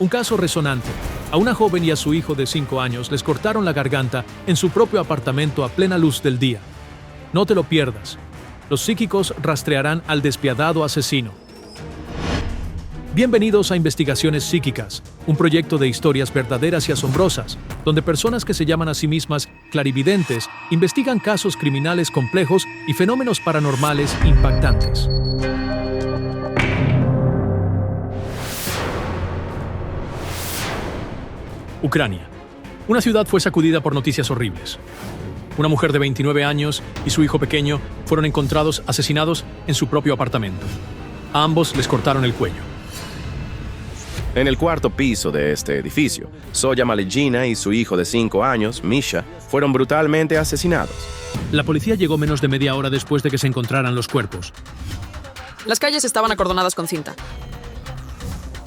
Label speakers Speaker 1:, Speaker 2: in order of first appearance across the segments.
Speaker 1: Un caso resonante. A una joven y a su hijo de 5 años les cortaron la garganta en su propio apartamento a plena luz del día. No te lo pierdas. Los psíquicos rastrearán al despiadado asesino. Bienvenidos a Investigaciones Psíquicas, un proyecto de historias verdaderas y asombrosas, donde personas que se llaman a sí mismas clarividentes investigan casos criminales complejos y fenómenos paranormales impactantes. Ucrania. Una ciudad fue sacudida por noticias horribles. Una mujer de 29 años y su hijo pequeño fueron encontrados asesinados en su propio apartamento. A ambos les cortaron el cuello.
Speaker 2: En el cuarto piso de este edificio, Zoya Malejina y su hijo de 5 años, Misha, fueron brutalmente asesinados.
Speaker 1: La policía llegó menos de media hora después de que se encontraran los cuerpos.
Speaker 3: Las calles estaban acordonadas con cinta.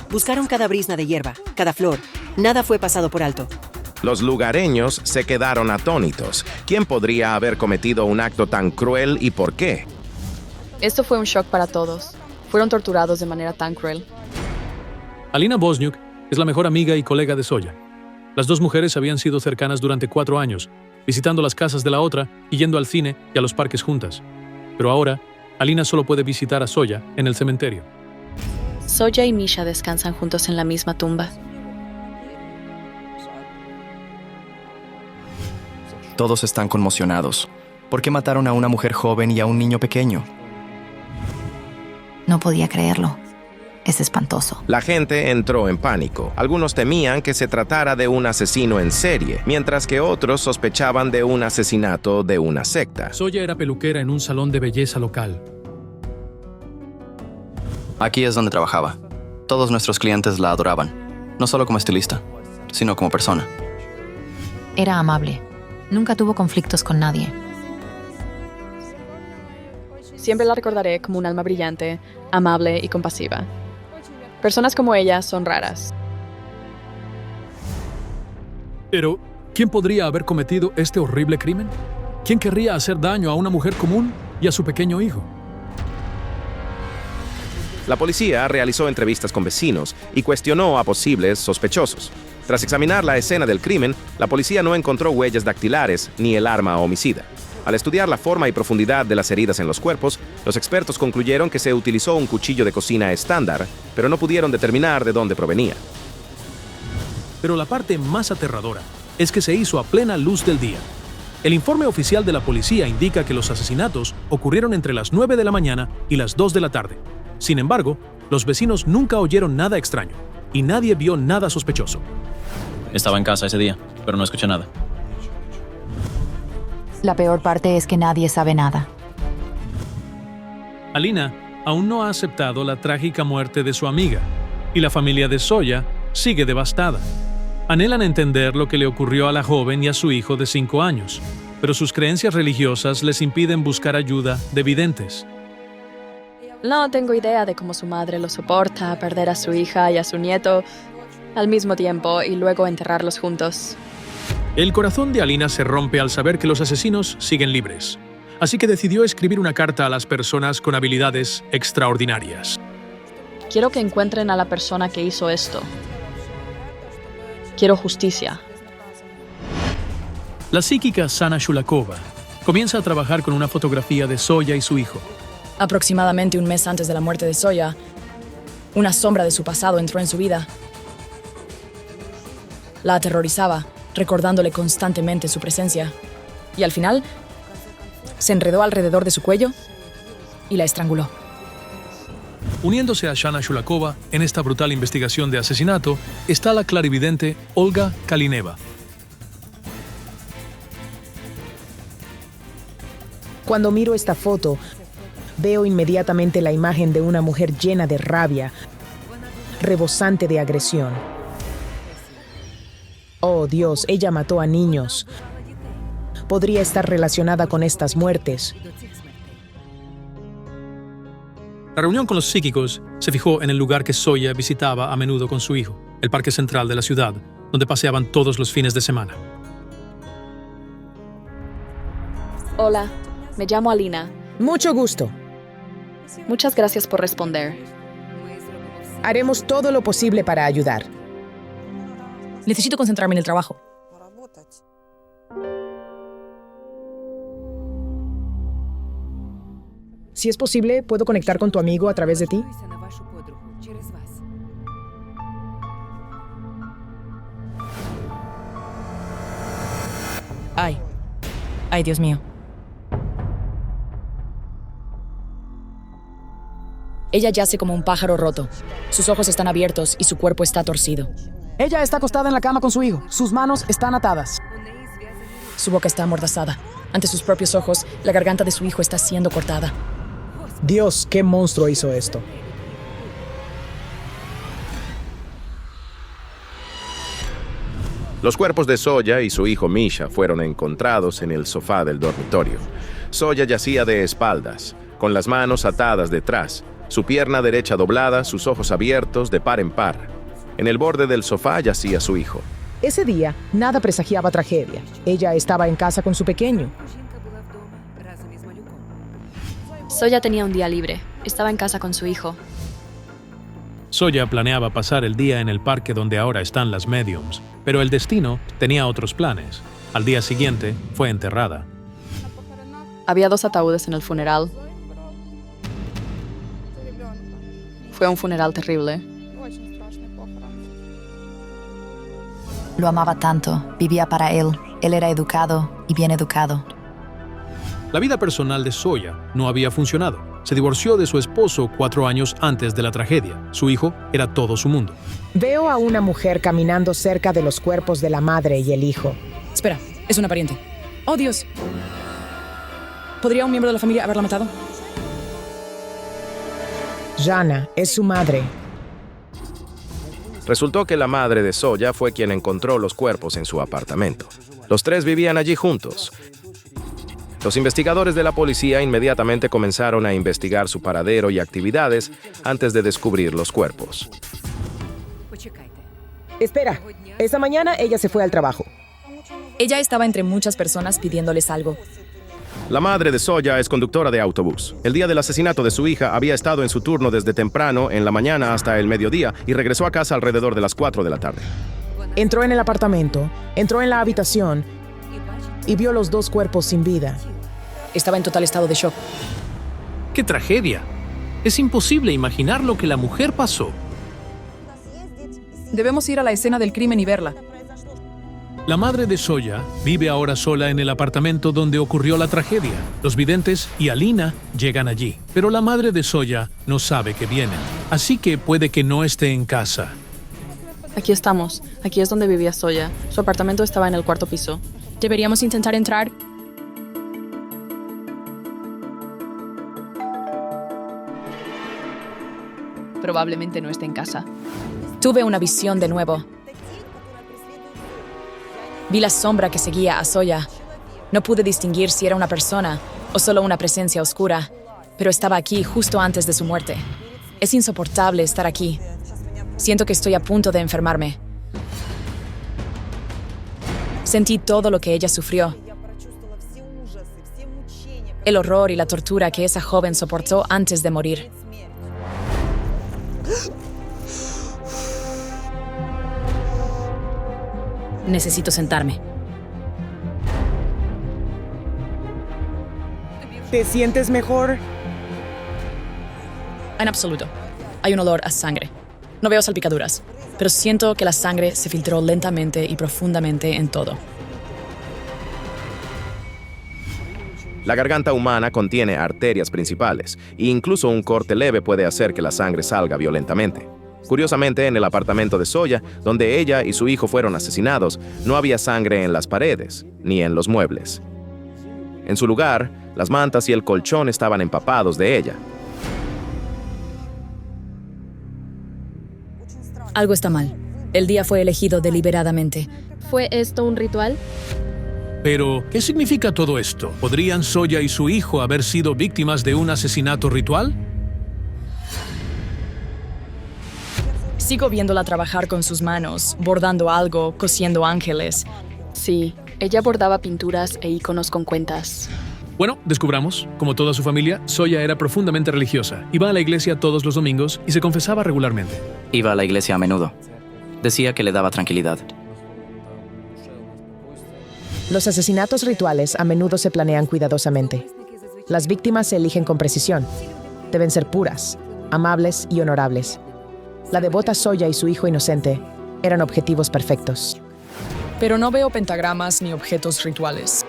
Speaker 4: Buscaron cada brizna de hierba, cada flor. Nada fue pasado por alto.
Speaker 2: Los lugareños se quedaron atónitos. ¿Quién podría haber cometido un acto tan cruel y por qué?
Speaker 3: Esto fue un shock para todos. Fueron torturados de manera tan cruel.
Speaker 1: Alina Bosniuk es la mejor amiga y colega de Zoya. Las dos mujeres habían sido cercanas durante 4 años, visitando las casas de la otra y yendo al cine y a los parques juntas. Pero ahora, Alina solo puede visitar a Zoya en el cementerio.
Speaker 5: Zoya y Misha descansan juntos en la misma tumba.
Speaker 6: Todos están conmocionados. ¿Por qué mataron a una mujer joven y a un niño pequeño?
Speaker 7: No podía creerlo. Es espantoso.
Speaker 2: La gente entró en pánico. Algunos temían que se tratara de un asesino en serie, mientras que otros sospechaban de un asesinato de una secta.
Speaker 1: Zoya era peluquera en un salón de belleza local.
Speaker 6: Aquí es donde trabajaba. Todos nuestros clientes la adoraban, no solo como estilista, sino como persona.
Speaker 7: Era amable. Nunca tuvo conflictos con nadie.
Speaker 3: Siempre la recordaré como un alma brillante, amable y compasiva. Personas como ella son raras.
Speaker 1: Pero, ¿quién podría haber cometido este horrible crimen? ¿Quién querría hacer daño a una mujer común y a su pequeño hijo?
Speaker 2: La policía realizó entrevistas con vecinos y cuestionó a posibles sospechosos. Tras examinar la escena del crimen, la policía no encontró huellas dactilares ni el arma homicida. Al estudiar la forma y profundidad de las heridas en los cuerpos, los expertos concluyeron que se utilizó un cuchillo de cocina estándar, pero no pudieron determinar de dónde provenía.
Speaker 1: Pero la parte más aterradora es que se hizo a plena luz del día. El informe oficial de la policía indica que los asesinatos ocurrieron entre las 9 de la mañana y las 2 de la tarde. Sin embargo, los vecinos nunca oyeron nada extraño y nadie vio nada sospechoso.
Speaker 8: Estaba en casa ese día, pero no escuché nada.
Speaker 7: La peor parte es que nadie sabe nada.
Speaker 1: Alina aún no ha aceptado la trágica muerte de su amiga y la familia de Zoya sigue devastada. Anhelan entender lo que le ocurrió a la joven y a su hijo de 5 años, pero sus creencias religiosas les impiden buscar ayuda de videntes.
Speaker 3: No tengo idea de cómo su madre lo soporta, perder a su hija y a su nieto al mismo tiempo y luego enterrarlos juntos.
Speaker 1: El corazón de Alina se rompe al saber que los asesinos siguen libres, así que decidió escribir una carta a las personas con habilidades extraordinarias.
Speaker 3: Quiero que encuentren a la persona que hizo esto. Quiero justicia.
Speaker 1: La psíquica Sana Shulakova comienza a trabajar con una fotografía de Zoya y su hijo.
Speaker 9: Aproximadamente un mes antes de la muerte de Zoya, una sombra de su pasado entró en su vida. La aterrorizaba, recordándole constantemente su presencia. Y al final, se enredó alrededor de su cuello y la estranguló.
Speaker 1: Uniéndose a Sana Shulakova en esta brutal investigación de asesinato está la clarividente Olga Kalineva.
Speaker 10: Cuando miro esta foto, veo inmediatamente la imagen de una mujer llena de rabia, rebosante de agresión. Oh Dios, ella mató a niños. Podría estar relacionada con estas muertes.
Speaker 1: La reunión con los psíquicos se fijó en el lugar que Zoya visitaba a menudo con su hijo, el parque central de la ciudad, donde paseaban todos los fines de semana.
Speaker 3: Hola, me llamo Alina.
Speaker 10: Mucho gusto.
Speaker 3: Muchas gracias por responder.
Speaker 10: Haremos todo lo posible para ayudar.
Speaker 9: Necesito concentrarme en el trabajo.
Speaker 10: Si es posible, ¿puedo conectar con tu amigo a través de ti?
Speaker 9: Ay, Dios mío. Ella yace como un pájaro roto. Sus ojos están abiertos y su cuerpo está torcido.
Speaker 11: Ella está acostada en la cama con su hijo. Sus manos están atadas.
Speaker 9: Su boca está amordazada. Ante sus propios ojos, la garganta de su hijo está siendo cortada.
Speaker 10: Dios, ¿qué monstruo hizo esto?
Speaker 2: Los cuerpos de Zoya y su hijo Misha fueron encontrados en el sofá del dormitorio. Zoya yacía de espaldas, con las manos atadas detrás, su pierna derecha doblada, sus ojos abiertos de par en par. En el borde del sofá yacía su hijo.
Speaker 10: Ese día, nada presagiaba tragedia. Ella estaba en casa con su pequeño.
Speaker 3: Zoya tenía un día libre. Estaba en casa con su hijo.
Speaker 1: Zoya planeaba pasar el día en el parque donde ahora están las mediums, pero el destino tenía otros planes. Al día siguiente, fue enterrada.
Speaker 3: Había 2 ataúdes en el funeral. Fue un funeral terrible.
Speaker 7: Lo amaba tanto, vivía para él. Él era educado y bien educado.
Speaker 1: La vida personal de Zoya no había funcionado. Se divorció de su esposo 4 años antes de la tragedia. Su hijo era todo su mundo.
Speaker 10: Veo a una mujer caminando cerca de los cuerpos de la madre y el hijo.
Speaker 9: Espera, es una pariente. ¡Oh, Dios! ¿Podría un miembro de la familia haberla matado?
Speaker 10: Jana es su madre.
Speaker 2: Resultó que la madre de Zoya fue quien encontró los cuerpos en su apartamento. Los 3 vivían allí juntos. Los investigadores de la policía inmediatamente comenzaron a investigar su paradero y actividades antes de descubrir los cuerpos.
Speaker 10: Espera, esa mañana ella se fue al trabajo.
Speaker 9: Ella estaba entre muchas personas pidiéndoles algo.
Speaker 2: La madre de Zoya es conductora de autobús. El día del asesinato de su hija había estado en su turno desde temprano en la mañana hasta el mediodía y regresó a casa alrededor de las 4 de la tarde.
Speaker 10: Entró en el apartamento, entró en la habitación y vio los 2 cuerpos sin vida.
Speaker 9: Estaba en total estado de shock.
Speaker 1: ¡Qué tragedia! Es imposible imaginar lo que la mujer pasó.
Speaker 11: Debemos ir a la escena del crimen y verla.
Speaker 1: La madre de Zoya vive ahora sola en el apartamento donde ocurrió la tragedia. Los videntes y Alina llegan allí, pero la madre de Zoya no sabe que vienen, así que puede que no esté en casa.
Speaker 3: Aquí estamos. Aquí es donde vivía Zoya. Su apartamento estaba en el 4º piso.
Speaker 9: Deberíamos intentar entrar.
Speaker 5: Probablemente no esté en casa.
Speaker 9: Tuve una visión de nuevo. Vi la sombra que seguía a Zoya. No pude distinguir si era una persona o solo una presencia oscura, pero estaba aquí justo antes de su muerte. Es insoportable estar aquí. Siento que estoy a punto de enfermarme. Sentí todo lo que ella sufrió. El horror y la tortura que esa joven soportó antes de morir. Necesito sentarme.
Speaker 10: ¿Te sientes mejor?
Speaker 9: En absoluto. Hay un olor a sangre. No veo salpicaduras, pero siento que la sangre se filtró lentamente y profundamente en todo.
Speaker 2: La garganta humana contiene arterias principales, e incluso un corte leve puede hacer que la sangre salga violentamente. Curiosamente, en el apartamento de Zoya, donde ella y su hijo fueron asesinados, no había sangre en las paredes, ni en los muebles. En su lugar, las mantas y el colchón estaban empapados de ella.
Speaker 9: Algo está mal. El día fue elegido deliberadamente.
Speaker 3: ¿Fue esto un ritual?
Speaker 1: Pero, ¿qué significa todo esto? ¿Podrían Zoya y su hijo haber sido víctimas de un asesinato ritual?
Speaker 9: Sigo viéndola trabajar con sus manos, bordando algo, cosiendo ángeles.
Speaker 3: Sí, ella bordaba pinturas e iconos con cuentas.
Speaker 1: Bueno, descubramos, como toda su familia, Zoya era profundamente religiosa. Iba a la iglesia todos los domingos y se confesaba regularmente.
Speaker 6: Iba a la iglesia a menudo. Decía que le daba tranquilidad.
Speaker 10: Los asesinatos rituales a menudo se planean cuidadosamente. Las víctimas se eligen con precisión. Deben ser puras, amables y honorables. La devota Zoya y su hijo inocente eran objetivos perfectos.
Speaker 9: Pero no veo pentagramas ni objetos rituales.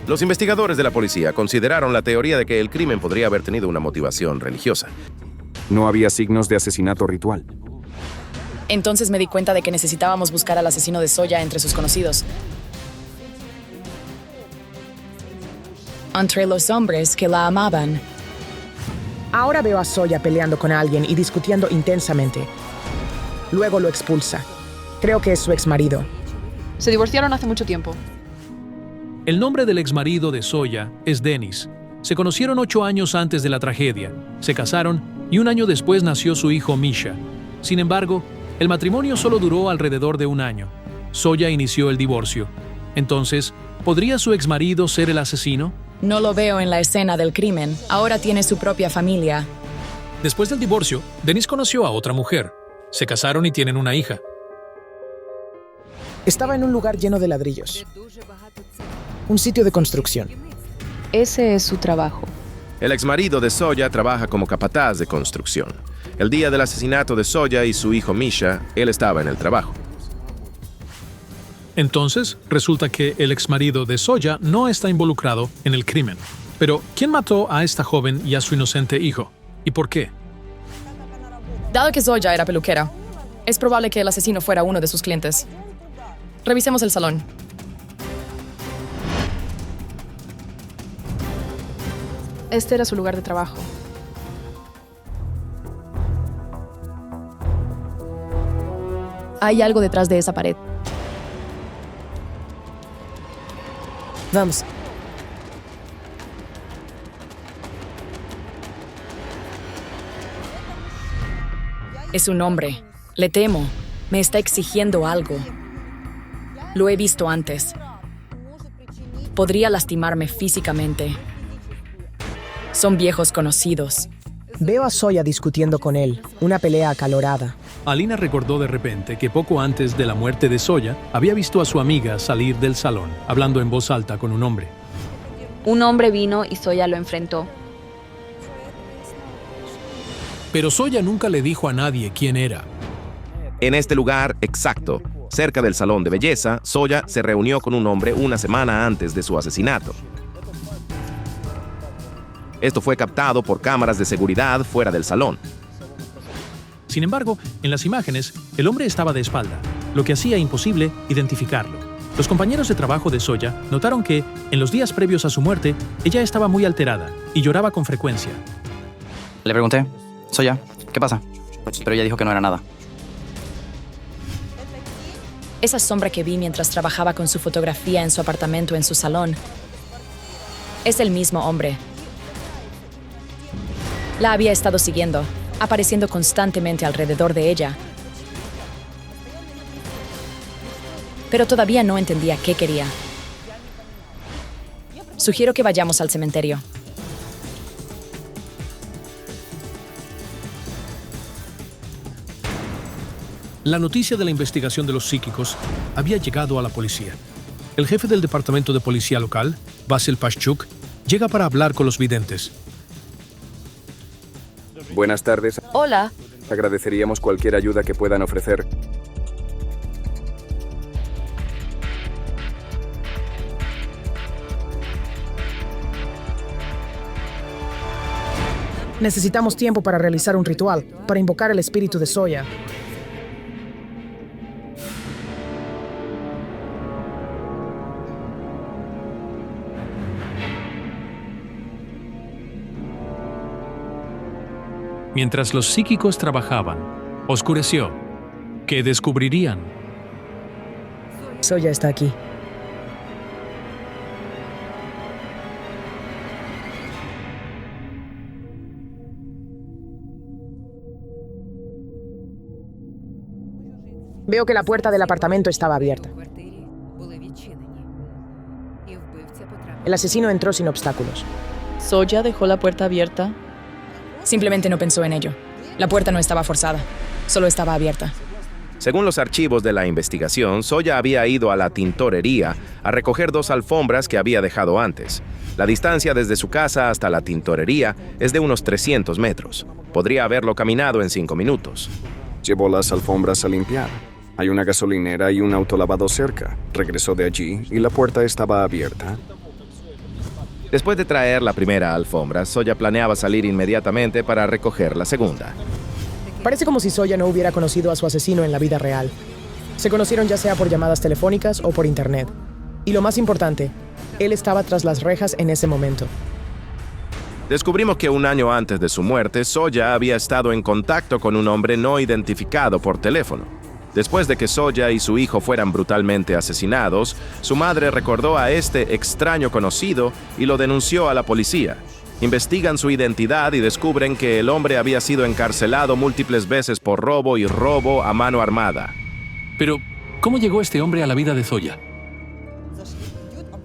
Speaker 2: Los investigadores de la policía consideraron la teoría de que el crimen podría haber tenido una motivación religiosa.
Speaker 12: No había signos de asesinato ritual.
Speaker 9: Entonces me di cuenta de que necesitábamos buscar al asesino de Zoya entre sus conocidos. Entre los hombres que la amaban.
Speaker 10: Ahora veo a Zoya peleando con alguien y discutiendo intensamente. Luego lo expulsa. Creo que es su exmarido.
Speaker 13: Se divorciaron hace mucho tiempo.
Speaker 1: El nombre del exmarido de Zoya es Denis. Se conocieron 8 años antes de la tragedia, se casaron y 1 año después nació su hijo Misha. Sin embargo, el matrimonio solo duró alrededor de 1 año. Zoya inició el divorcio. Entonces, ¿podría su exmarido ser el asesino?
Speaker 9: No lo veo en la escena del crimen. Ahora tiene su propia familia.
Speaker 1: Después del divorcio, Denis conoció a otra mujer. Se casaron y tienen una hija.
Speaker 10: Estaba en un lugar lleno de ladrillos. Un sitio de construcción.
Speaker 3: Ese es su trabajo.
Speaker 2: El exmarido de Zoya trabaja como capataz de construcción. El día del asesinato de Zoya y su hijo Misha, él estaba en el trabajo.
Speaker 1: Entonces, resulta que el exmarido de Zoya no está involucrado en el crimen. Pero, ¿quién mató a esta joven y a su inocente hijo? ¿Y por qué?
Speaker 9: Dado que Zoya era peluquera, es probable que el asesino fuera uno de sus clientes. Revisemos el salón.
Speaker 13: Este era su lugar de trabajo.
Speaker 9: Hay algo detrás de esa pared. Vamos. Es un hombre. Le temo. Me está exigiendo algo. Lo he visto antes. Podría lastimarme físicamente. Son viejos conocidos.
Speaker 10: Veo a Zoya discutiendo con él, una pelea acalorada.
Speaker 1: Alina recordó de repente que poco antes de la muerte de Zoya había visto a su amiga salir del salón, hablando en voz alta con un hombre.
Speaker 3: Un hombre vino y Zoya lo enfrentó.
Speaker 1: Pero Zoya nunca le dijo a nadie quién era.
Speaker 2: En este lugar exacto, cerca del salón de belleza, Zoya se reunió con un hombre 1 semana antes de su asesinato. Esto fue captado por cámaras de seguridad fuera del salón.
Speaker 1: Sin embargo, en las imágenes, el hombre estaba de espalda, lo que hacía imposible identificarlo. Los compañeros de trabajo de Zoya notaron que, en los días previos a su muerte, ella estaba muy alterada y lloraba con frecuencia.
Speaker 6: Le pregunté, Zoya, ¿qué pasa? Pero ella dijo que no era nada.
Speaker 9: Esa sombra que vi mientras trabajaba con su fotografía en su apartamento en su salón es el mismo hombre. La había estado siguiendo, apareciendo constantemente alrededor de ella. Pero todavía no entendía qué quería. Sugiero que vayamos al cementerio.
Speaker 1: La noticia de la investigación de los psíquicos había llegado a la policía. El jefe del departamento de policía local, Vasil Pashchuk, llega para hablar con los videntes.
Speaker 12: Buenas tardes.
Speaker 3: Hola.
Speaker 12: Agradeceríamos cualquier ayuda que puedan ofrecer.
Speaker 10: Necesitamos tiempo para realizar un ritual, para invocar el espíritu de Zoya.
Speaker 1: Mientras los psíquicos trabajaban, oscureció. ¿Qué descubrirían?
Speaker 10: Zoya está aquí. Veo que la puerta del apartamento estaba abierta. El asesino entró sin obstáculos.
Speaker 5: ¿Zoya dejó la puerta abierta?
Speaker 9: Simplemente no pensó en ello. La puerta no estaba forzada, solo estaba abierta.
Speaker 2: Según los archivos de la investigación, Zoya había ido a la tintorería a recoger 2 alfombras que había dejado antes. La distancia desde su casa hasta la tintorería es de unos 300 metros. Podría haberlo caminado en 5 minutos.
Speaker 12: Llevó las alfombras a limpiar. Hay una gasolinera y un autolavado cerca. Regresó de allí y la puerta estaba abierta.
Speaker 2: Después de traer la primera alfombra, Zoya planeaba salir inmediatamente para recoger la segunda.
Speaker 10: Parece como si Zoya no hubiera conocido a su asesino en la vida real. Se conocieron ya sea por llamadas telefónicas o por internet. Y lo más importante, él estaba tras las rejas en ese momento.
Speaker 2: Descubrimos que 1 año antes de su muerte, Zoya había estado en contacto con un hombre no identificado por teléfono. Después de que Zoya y su hijo fueran brutalmente asesinados, su madre recordó a este extraño conocido y lo denunció a la policía. Investigan su identidad y descubren que el hombre había sido encarcelado múltiples veces por robo y robo a mano armada.
Speaker 14: Pero, ¿cómo llegó este hombre a la vida de Zoya?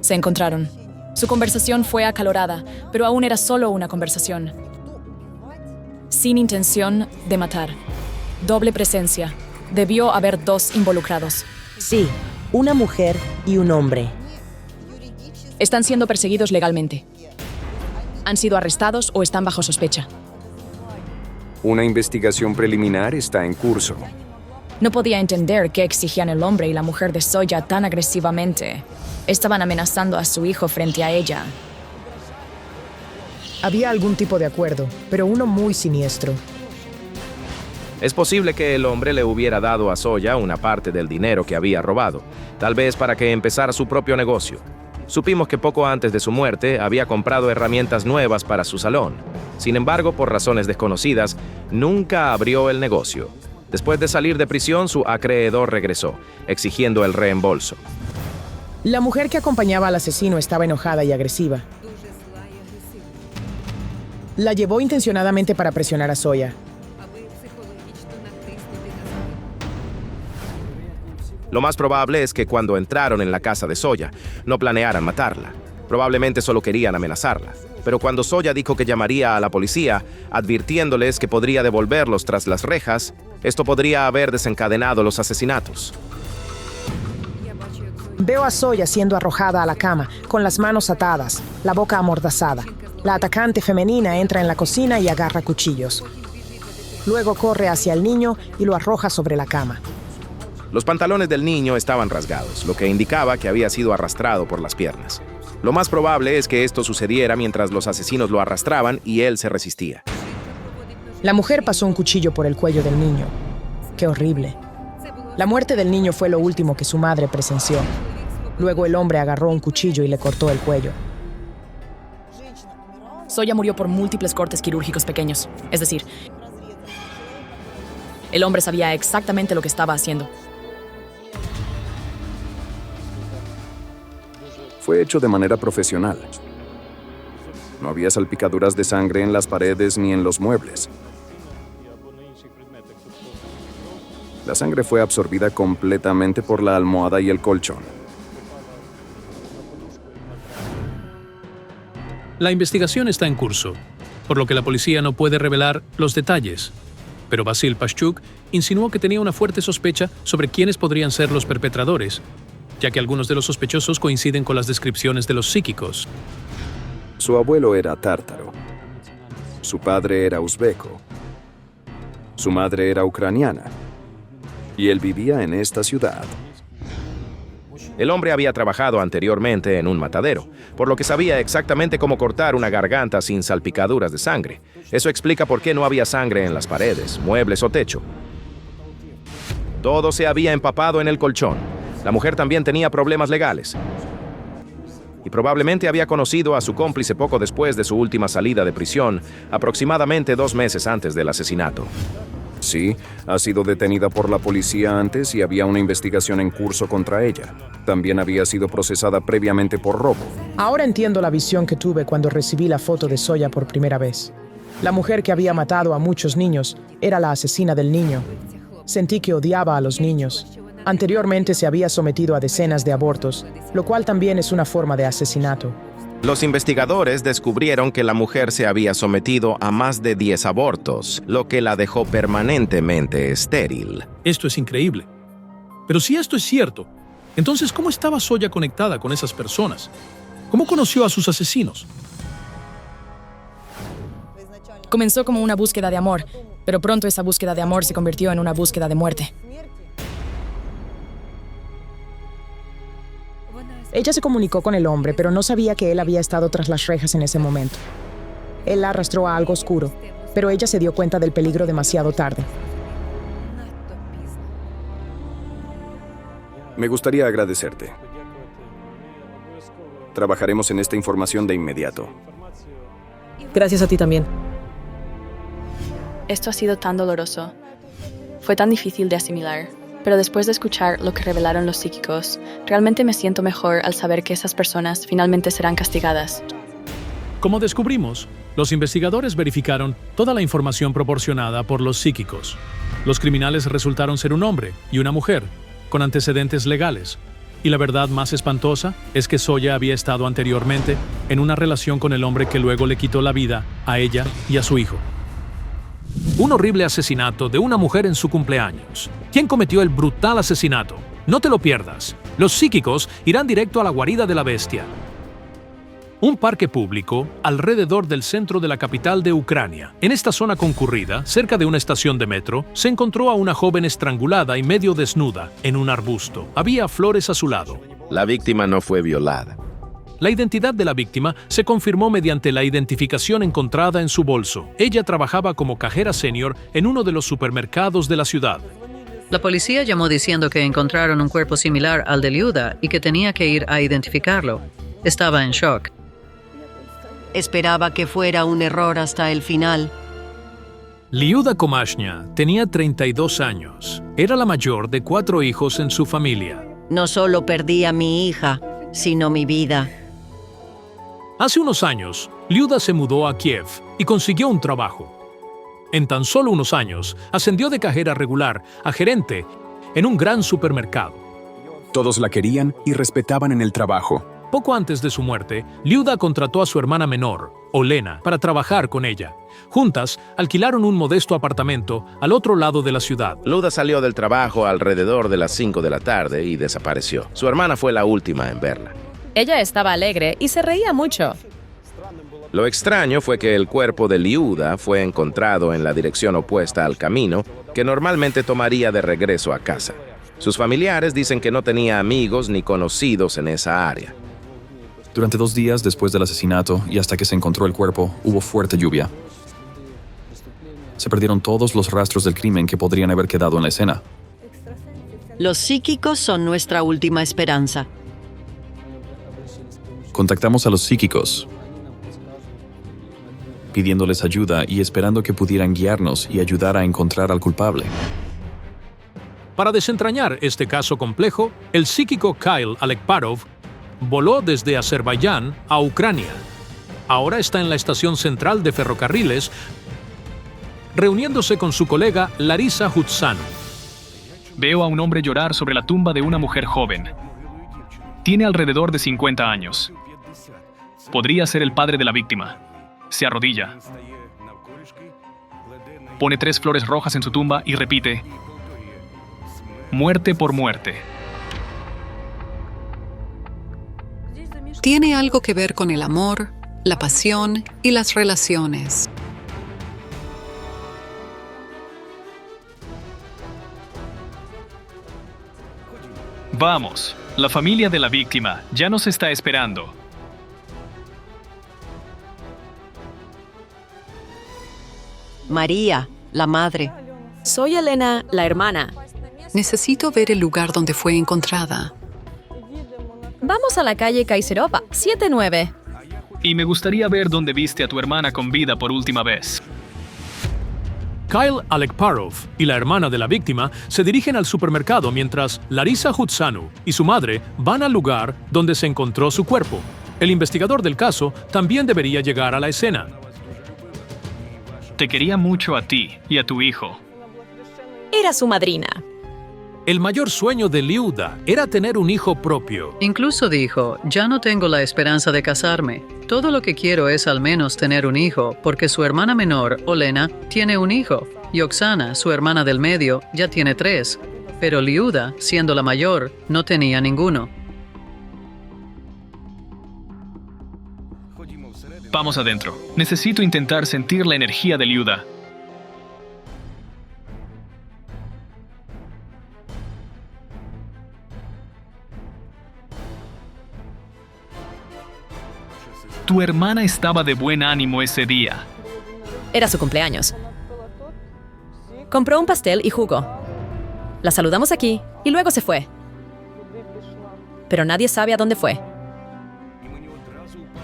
Speaker 9: Se encontraron. Su conversación fue acalorada, pero aún era solo una conversación. Sin intención de matar. Doble presencia. Debió haber 2 involucrados.
Speaker 15: Sí, una mujer y un hombre.
Speaker 9: Están siendo perseguidos legalmente. Han sido arrestados o están bajo sospecha.
Speaker 12: Una investigación preliminar está en curso.
Speaker 9: No podía entender qué exigían el hombre y la mujer de Zoya tan agresivamente. Estaban amenazando a su hijo frente a ella.
Speaker 10: Había algún tipo de acuerdo, pero uno muy siniestro.
Speaker 2: Es posible que el hombre le hubiera dado a Zoya una parte del dinero que había robado, tal vez para que empezara su propio negocio. Supimos que poco antes de su muerte había comprado herramientas nuevas para su salón. Sin embargo, por razones desconocidas, nunca abrió el negocio. Después de salir de prisión, su acreedor regresó, exigiendo el reembolso.
Speaker 10: La mujer que acompañaba al asesino estaba enojada y agresiva. La llevó intencionadamente para presionar a Zoya.
Speaker 2: Lo más probable es que cuando entraron en la casa de Zoya, no planearan matarla. Probablemente solo querían amenazarla. Pero cuando Zoya dijo que llamaría a la policía, advirtiéndoles que podría devolverlos tras las rejas, esto podría haber desencadenado los asesinatos.
Speaker 10: Veo a Zoya siendo arrojada a la cama, con las manos atadas, la boca amordazada. La atacante femenina entra en la cocina y agarra cuchillos. Luego corre hacia el niño y lo arroja sobre la cama.
Speaker 2: Los pantalones del niño estaban rasgados, lo que indicaba que había sido arrastrado por las piernas. Lo más probable es que esto sucediera mientras los asesinos lo arrastraban y él se resistía.
Speaker 10: La mujer pasó un cuchillo por el cuello del niño. ¡Qué horrible! La muerte del niño fue lo último que su madre presenció. Luego el hombre agarró un cuchillo y le cortó el cuello.
Speaker 9: Zoya murió por múltiples cortes quirúrgicos pequeños. Es decir, el hombre sabía exactamente lo que estaba haciendo.
Speaker 12: Fue hecho de manera profesional. No había salpicaduras de sangre en las paredes ni en los muebles. La sangre fue absorbida completamente por la almohada y el colchón.
Speaker 1: La investigación está en curso, por lo que la policía no puede revelar los detalles. Pero Vasil Pashchuk insinuó que tenía una fuerte sospecha sobre quiénes podrían ser los perpetradores, ya que algunos de los sospechosos coinciden con las descripciones de los psíquicos.
Speaker 12: Su abuelo era tártaro. Su padre era uzbeco. Su madre era ucraniana. Y él vivía en esta ciudad.
Speaker 2: El hombre había trabajado anteriormente en un matadero, por lo que sabía exactamente cómo cortar una garganta sin salpicaduras de sangre. Eso explica por qué no había sangre en las paredes, muebles o techo. Todo se había empapado en el colchón. La mujer también tenía problemas legales. Y probablemente había conocido a su cómplice poco después de su última salida de prisión, aproximadamente 2 meses antes del asesinato.
Speaker 12: Sí, ha sido detenida por la policía antes y había una investigación en curso contra ella. También había sido procesada previamente por robo.
Speaker 10: Ahora entiendo la visión que tuve cuando recibí la foto de Zoya por primera vez. La mujer que había matado a muchos niños era la asesina del niño. Sentí que odiaba a los niños. Anteriormente se había sometido a decenas de abortos, lo cual también es una forma de asesinato.
Speaker 2: Los investigadores descubrieron que la mujer se había sometido a más de 10 abortos, lo que la dejó permanentemente estéril.
Speaker 1: Esto es increíble. Pero si esto es cierto, entonces ¿cómo estaba Zoya conectada con esas personas? ¿Cómo conoció a sus asesinos?
Speaker 9: Comenzó como una búsqueda de amor, pero pronto esa búsqueda de amor se convirtió en una búsqueda de muerte.
Speaker 10: Ella se comunicó con el hombre, pero no sabía que él había estado tras las rejas en ese momento. Él la arrastró a algo oscuro, pero ella se dio cuenta del peligro demasiado tarde.
Speaker 12: Me gustaría agradecerte. Trabajaremos en esta información de inmediato.
Speaker 15: Gracias a ti también.
Speaker 3: Esto ha sido tan doloroso. Fue tan difícil de asimilar. Pero después de escuchar lo que revelaron los psíquicos, realmente me siento mejor al saber que esas personas finalmente serán castigadas.
Speaker 1: Como descubrimos, los investigadores verificaron toda la información proporcionada por los psíquicos. Los criminales resultaron ser un hombre y una mujer, con antecedentes legales. Y la verdad más espantosa es que Zoya había estado anteriormente en una relación con el hombre que luego le quitó la vida a ella y a su hijo. Un horrible asesinato de una mujer en su cumpleaños. ¿Quién cometió el brutal asesinato? No te lo pierdas. Los psíquicos irán directo a la guarida de la bestia. Un parque público alrededor del centro de la capital de Ucrania. En esta zona concurrida, cerca de una estación de metro, se encontró a una joven estrangulada y medio desnuda en un arbusto. Había flores a su lado.
Speaker 2: La víctima no fue violada.
Speaker 1: La identidad de la víctima se confirmó mediante la identificación encontrada en su bolso. Ella trabajaba como cajera senior en uno de los supermercados de la ciudad.
Speaker 16: La policía llamó diciendo que encontraron un cuerpo similar al de Liuda y que tenía que ir a identificarlo. Estaba en shock.
Speaker 17: Esperaba que fuera un error hasta el final.
Speaker 1: Liuda Komashnia tenía 32 años. Era la mayor de 4 hijos en su familia.
Speaker 17: No solo perdí a mi hija, sino mi vida.
Speaker 1: Hace unos años, Liuda se mudó a Kiev y consiguió un trabajo. En tan solo unos años, ascendió de cajera regular a gerente en un gran supermercado.
Speaker 18: Todos la querían y respetaban en el trabajo.
Speaker 1: Poco antes de su muerte, Liuda contrató a su hermana menor, Olena, para trabajar con ella. Juntas, alquilaron un modesto apartamento al otro lado de la ciudad.
Speaker 2: Liuda salió del trabajo alrededor de las 5 de la tarde y desapareció. Su hermana fue la última en verla.
Speaker 19: Ella estaba alegre y se reía mucho.
Speaker 2: Lo extraño fue que el cuerpo de Liuda fue encontrado en la dirección opuesta al camino que normalmente tomaría de regreso a casa. Sus familiares dicen que no tenía amigos ni conocidos en esa área.
Speaker 20: Durante 2 días después del asesinato y hasta que se encontró el cuerpo, hubo fuerte lluvia. Se perdieron todos los rastros del crimen que podrían haber quedado en la escena.
Speaker 17: Los psíquicos son nuestra última esperanza.
Speaker 20: Contactamos a los psíquicos, pidiéndoles ayuda y esperando que pudieran guiarnos y ayudar a encontrar al culpable.
Speaker 1: Para desentrañar este caso complejo, el psíquico Kyle Alekparov voló desde Azerbaiyán a Ucrania. Ahora está en la estación central de ferrocarriles, reuniéndose con su colega Larisa Hutsanu.
Speaker 21: Veo a un hombre llorar sobre la tumba de una mujer joven. Tiene alrededor de 50 años. Podría ser el padre de la víctima. Se arrodilla. Pone 3 flores rojas en su tumba y repite: muerte por muerte.
Speaker 22: Tiene algo que ver con el amor, la pasión y las relaciones.
Speaker 21: Vamos, la familia de la víctima ya nos está esperando.
Speaker 17: María, la madre.
Speaker 19: Soy Elena, la hermana.
Speaker 22: Necesito ver el lugar donde fue encontrada.
Speaker 19: Vamos a la calle Kaiserova, 79.
Speaker 21: Y me gustaría ver dónde viste a tu hermana con vida por última vez.
Speaker 1: Kyle Alekparov y la hermana de la víctima se dirigen al supermercado mientras Larisa Hutsanu y su madre van al lugar donde se encontró su cuerpo. El investigador del caso también debería llegar a la escena.
Speaker 21: Te quería mucho a ti y a tu hijo.
Speaker 19: Era su madrina.
Speaker 1: El mayor sueño de Liuda era tener un hijo propio.
Speaker 16: Incluso dijo, ya no tengo la esperanza de casarme. Todo lo que quiero es al menos tener un hijo, porque su hermana menor, Olena, tiene un hijo, y Oksana, su hermana del medio, ya tiene 3. Pero Liuda, siendo la mayor, no tenía ninguno.
Speaker 21: Vamos adentro. Necesito intentar sentir la energía de Liuda. Tu hermana estaba de buen ánimo ese día.
Speaker 19: Era su cumpleaños. Compró un pastel y jugo. La saludamos aquí y luego se fue. Pero nadie sabe a dónde fue.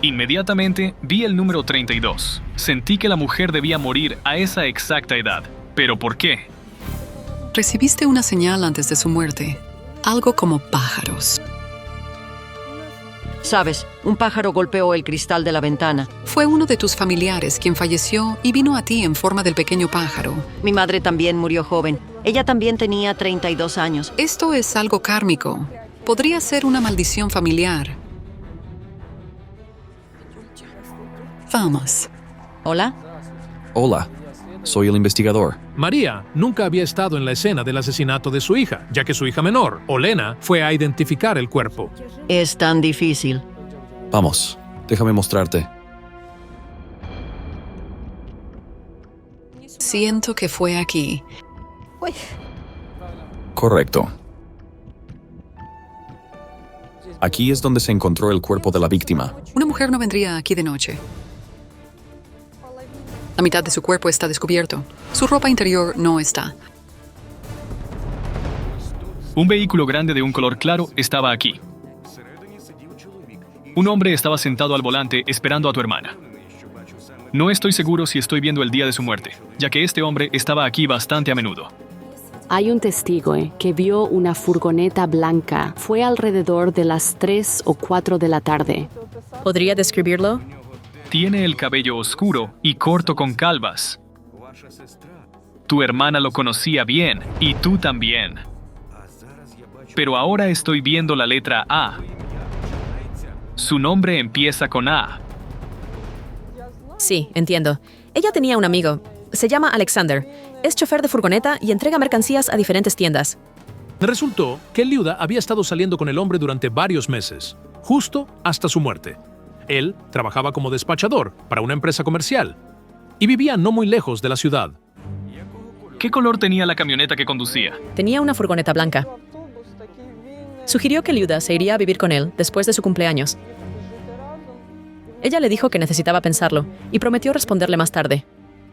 Speaker 21: Inmediatamente vi el número 32. Sentí que la mujer debía morir a esa exacta edad. ¿Pero por qué?
Speaker 22: Recibiste una señal antes de su muerte. Algo como pájaros.
Speaker 17: Sabes, un pájaro golpeó el cristal de la ventana.
Speaker 22: Fue uno de tus familiares quien falleció y vino a ti en forma del pequeño pájaro.
Speaker 17: Mi madre también murió joven. Ella también tenía 32 años.
Speaker 22: Esto es algo kármico. Podría ser una maldición familiar. Vamos.
Speaker 17: ¿Hola?
Speaker 20: Hola, soy el investigador.
Speaker 1: María nunca había estado en la escena del asesinato de su hija, ya que su hija menor, Olena, fue a identificar el cuerpo.
Speaker 17: Es tan difícil.
Speaker 20: Vamos, déjame mostrarte.
Speaker 22: Siento que fue aquí.
Speaker 20: Correcto. Aquí es donde se encontró el cuerpo de la víctima.
Speaker 22: Una mujer no vendría aquí de noche. La mitad de su cuerpo está descubierto. Su ropa interior no está.
Speaker 21: Un vehículo grande de un color claro estaba aquí. Un hombre estaba sentado al volante esperando a tu hermana. No estoy seguro si estoy viendo el día de su muerte, ya que este hombre estaba aquí bastante a menudo.
Speaker 4: Hay un testigo que vio una furgoneta blanca. Fue alrededor de las 3 o 4 de la tarde.
Speaker 19: ¿Podría describirlo?
Speaker 21: Tiene el cabello oscuro y corto con calvas. Tu hermana lo conocía bien, y tú también. Pero ahora estoy viendo la letra A. Su nombre empieza con A.
Speaker 19: Sí, entiendo. Ella tenía un amigo. Se llama Alexander. Es chofer de furgoneta y entrega mercancías a diferentes tiendas.
Speaker 1: Resultó que Liuda había estado saliendo con el hombre durante varios meses, justo hasta su muerte. Él trabajaba como despachador para una empresa comercial y vivía no muy lejos de la ciudad.
Speaker 21: ¿Qué color tenía la camioneta que conducía?
Speaker 19: Tenía una furgoneta blanca. Sugirió que Liuda se iría a vivir con él después de su cumpleaños. Ella le dijo que necesitaba pensarlo y prometió responderle más tarde.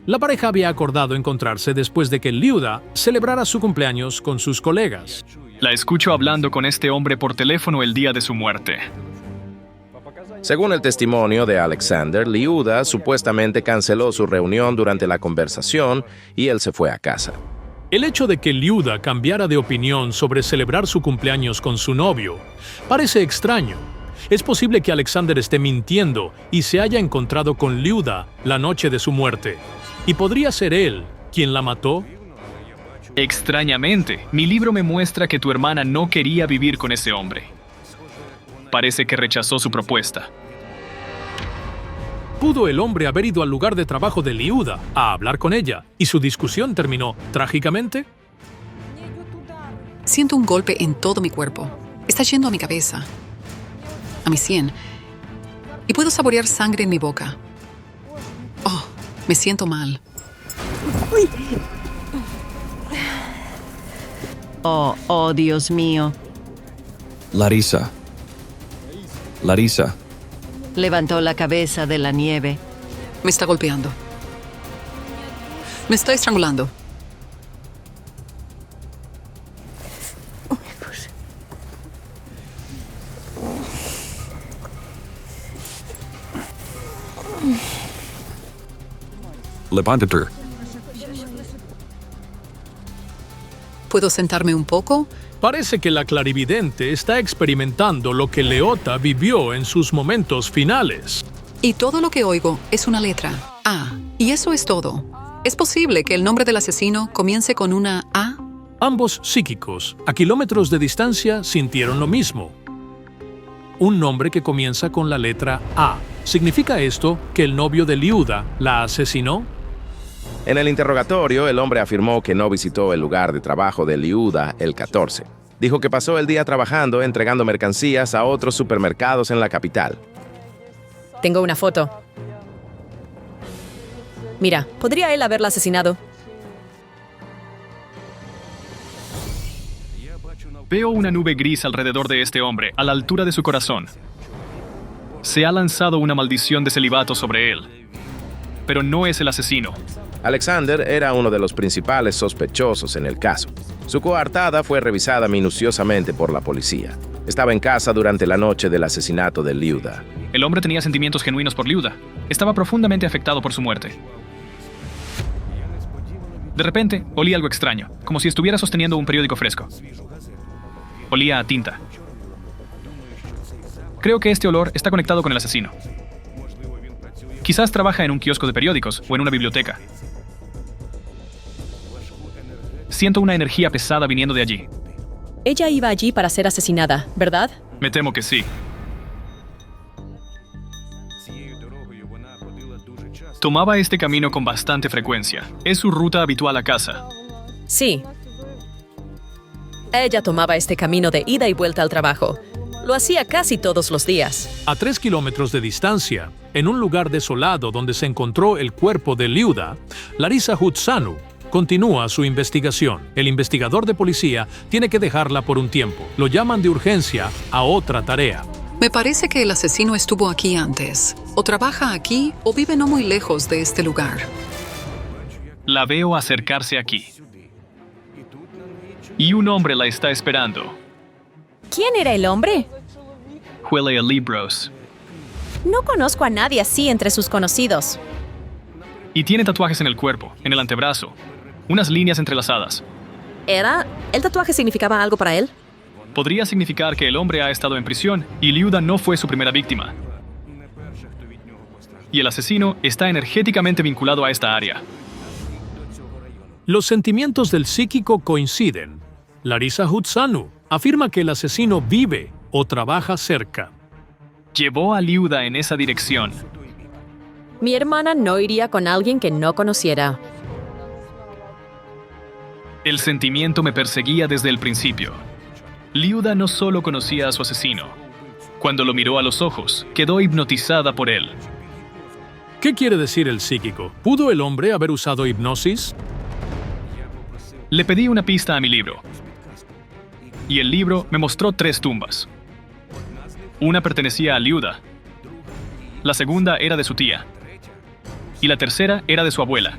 Speaker 1: La pareja había acordado encontrarse después de que Liuda celebrara su cumpleaños con sus colegas.
Speaker 21: La escucho hablando con este hombre por teléfono el día de su muerte.
Speaker 2: Según el testimonio de Alexander, Liuda supuestamente canceló su reunión durante la conversación y él se fue a casa.
Speaker 1: El hecho de que Liuda cambiara de opinión sobre celebrar su cumpleaños con su novio parece extraño. Es posible que Alexander esté mintiendo y se haya encontrado con Liuda la noche de su muerte. ¿Y podría ser él quien la mató?
Speaker 21: Extrañamente, mi libro me muestra que tu hermana no quería vivir con ese hombre. Parece que rechazó su propuesta.
Speaker 1: ¿Pudo el hombre haber ido al lugar de trabajo de Liuda a hablar con ella y su discusión terminó trágicamente?
Speaker 22: Siento un golpe en todo mi cuerpo. Está yendo a mi cabeza, a mi sien, y puedo saborear sangre en mi boca. Oh, me siento mal.
Speaker 17: Oh, Dios mío.
Speaker 20: Larissa.
Speaker 17: Levantó la cabeza de la nieve.
Speaker 22: Me está golpeando. Me está estrangulando.
Speaker 20: Levántate.
Speaker 22: ¿Puedo sentarme un poco?
Speaker 1: Parece que la clarividente está experimentando lo que Leota vivió en sus momentos finales.
Speaker 22: Y todo lo que oigo es una letra, A. Y eso es todo. ¿Es posible que el nombre del asesino comience con una A?
Speaker 1: Ambos psíquicos, a kilómetros de distancia, sintieron lo mismo. Un nombre que comienza con la letra A. ¿Significa esto que el novio de Liuda la asesinó?
Speaker 2: En el interrogatorio, el hombre afirmó que no visitó el lugar de trabajo de Liuda el 14. Dijo que pasó el día trabajando entregando mercancías a otros supermercados en la capital.
Speaker 19: Tengo una foto. Mira, ¿podría él haberla asesinado?
Speaker 21: Veo una nube gris alrededor de este hombre, a la altura de su corazón. Se ha lanzado una maldición de celibato sobre él. Pero no es el asesino.
Speaker 2: Alexander era uno de los principales sospechosos en el caso. Su coartada fue revisada minuciosamente por la policía. Estaba en casa durante la noche del asesinato de Liuda.
Speaker 21: El hombre tenía sentimientos genuinos por Liuda. Estaba profundamente afectado por su muerte. De repente, olí algo extraño, como si estuviera sosteniendo un periódico fresco. Olía a tinta. Creo que este olor está conectado con el asesino. Quizás trabaja en un kiosco de periódicos o en una biblioteca. Siento una energía pesada viniendo de allí.
Speaker 19: Ella iba allí para ser asesinada, ¿verdad?
Speaker 21: Me temo que sí. Tomaba este camino con bastante frecuencia. Es su ruta habitual a casa.
Speaker 19: Sí. Ella tomaba este camino de ida y vuelta al trabajo. Lo hacía casi todos los días.
Speaker 1: A 3 kilómetros de distancia, en un lugar desolado donde se encontró el cuerpo de Liuda, Larisa Hutsanu continúa su investigación. El investigador de policía tiene que dejarla por un tiempo. Lo llaman de urgencia a otra tarea.
Speaker 22: Me parece que el asesino estuvo aquí antes. O trabaja aquí o vive no muy lejos de este lugar.
Speaker 21: La veo acercarse aquí. Y un hombre la está esperando.
Speaker 7: ¿Quién era el hombre?
Speaker 21: Huele a libros.
Speaker 7: No conozco a nadie así entre sus conocidos.
Speaker 21: Y tiene tatuajes en el cuerpo, en el antebrazo. Unas líneas entrelazadas.
Speaker 19: ¿El tatuaje significaba algo para él?
Speaker 21: Podría significar que el hombre ha estado en prisión y Liuda no fue su primera víctima. Y el asesino está energéticamente vinculado a esta área.
Speaker 1: Los sentimientos del psíquico coinciden. Larisa Hutsanu afirma que el asesino vive o trabaja cerca.
Speaker 21: Llevó a Liuda en esa dirección.
Speaker 19: Mi hermana no iría con alguien que no conociera.
Speaker 21: El sentimiento me perseguía desde el principio. Liuda no solo conocía a su asesino. Cuando lo miró a los ojos, quedó hipnotizada por él.
Speaker 1: ¿Qué quiere decir el psíquico? ¿Pudo el hombre haber usado hipnosis?
Speaker 21: Le pedí una pista a mi libro. Y el libro me mostró 3 tumbas. Una pertenecía a Liuda. La segunda era de su tía. Y la tercera era de su abuela.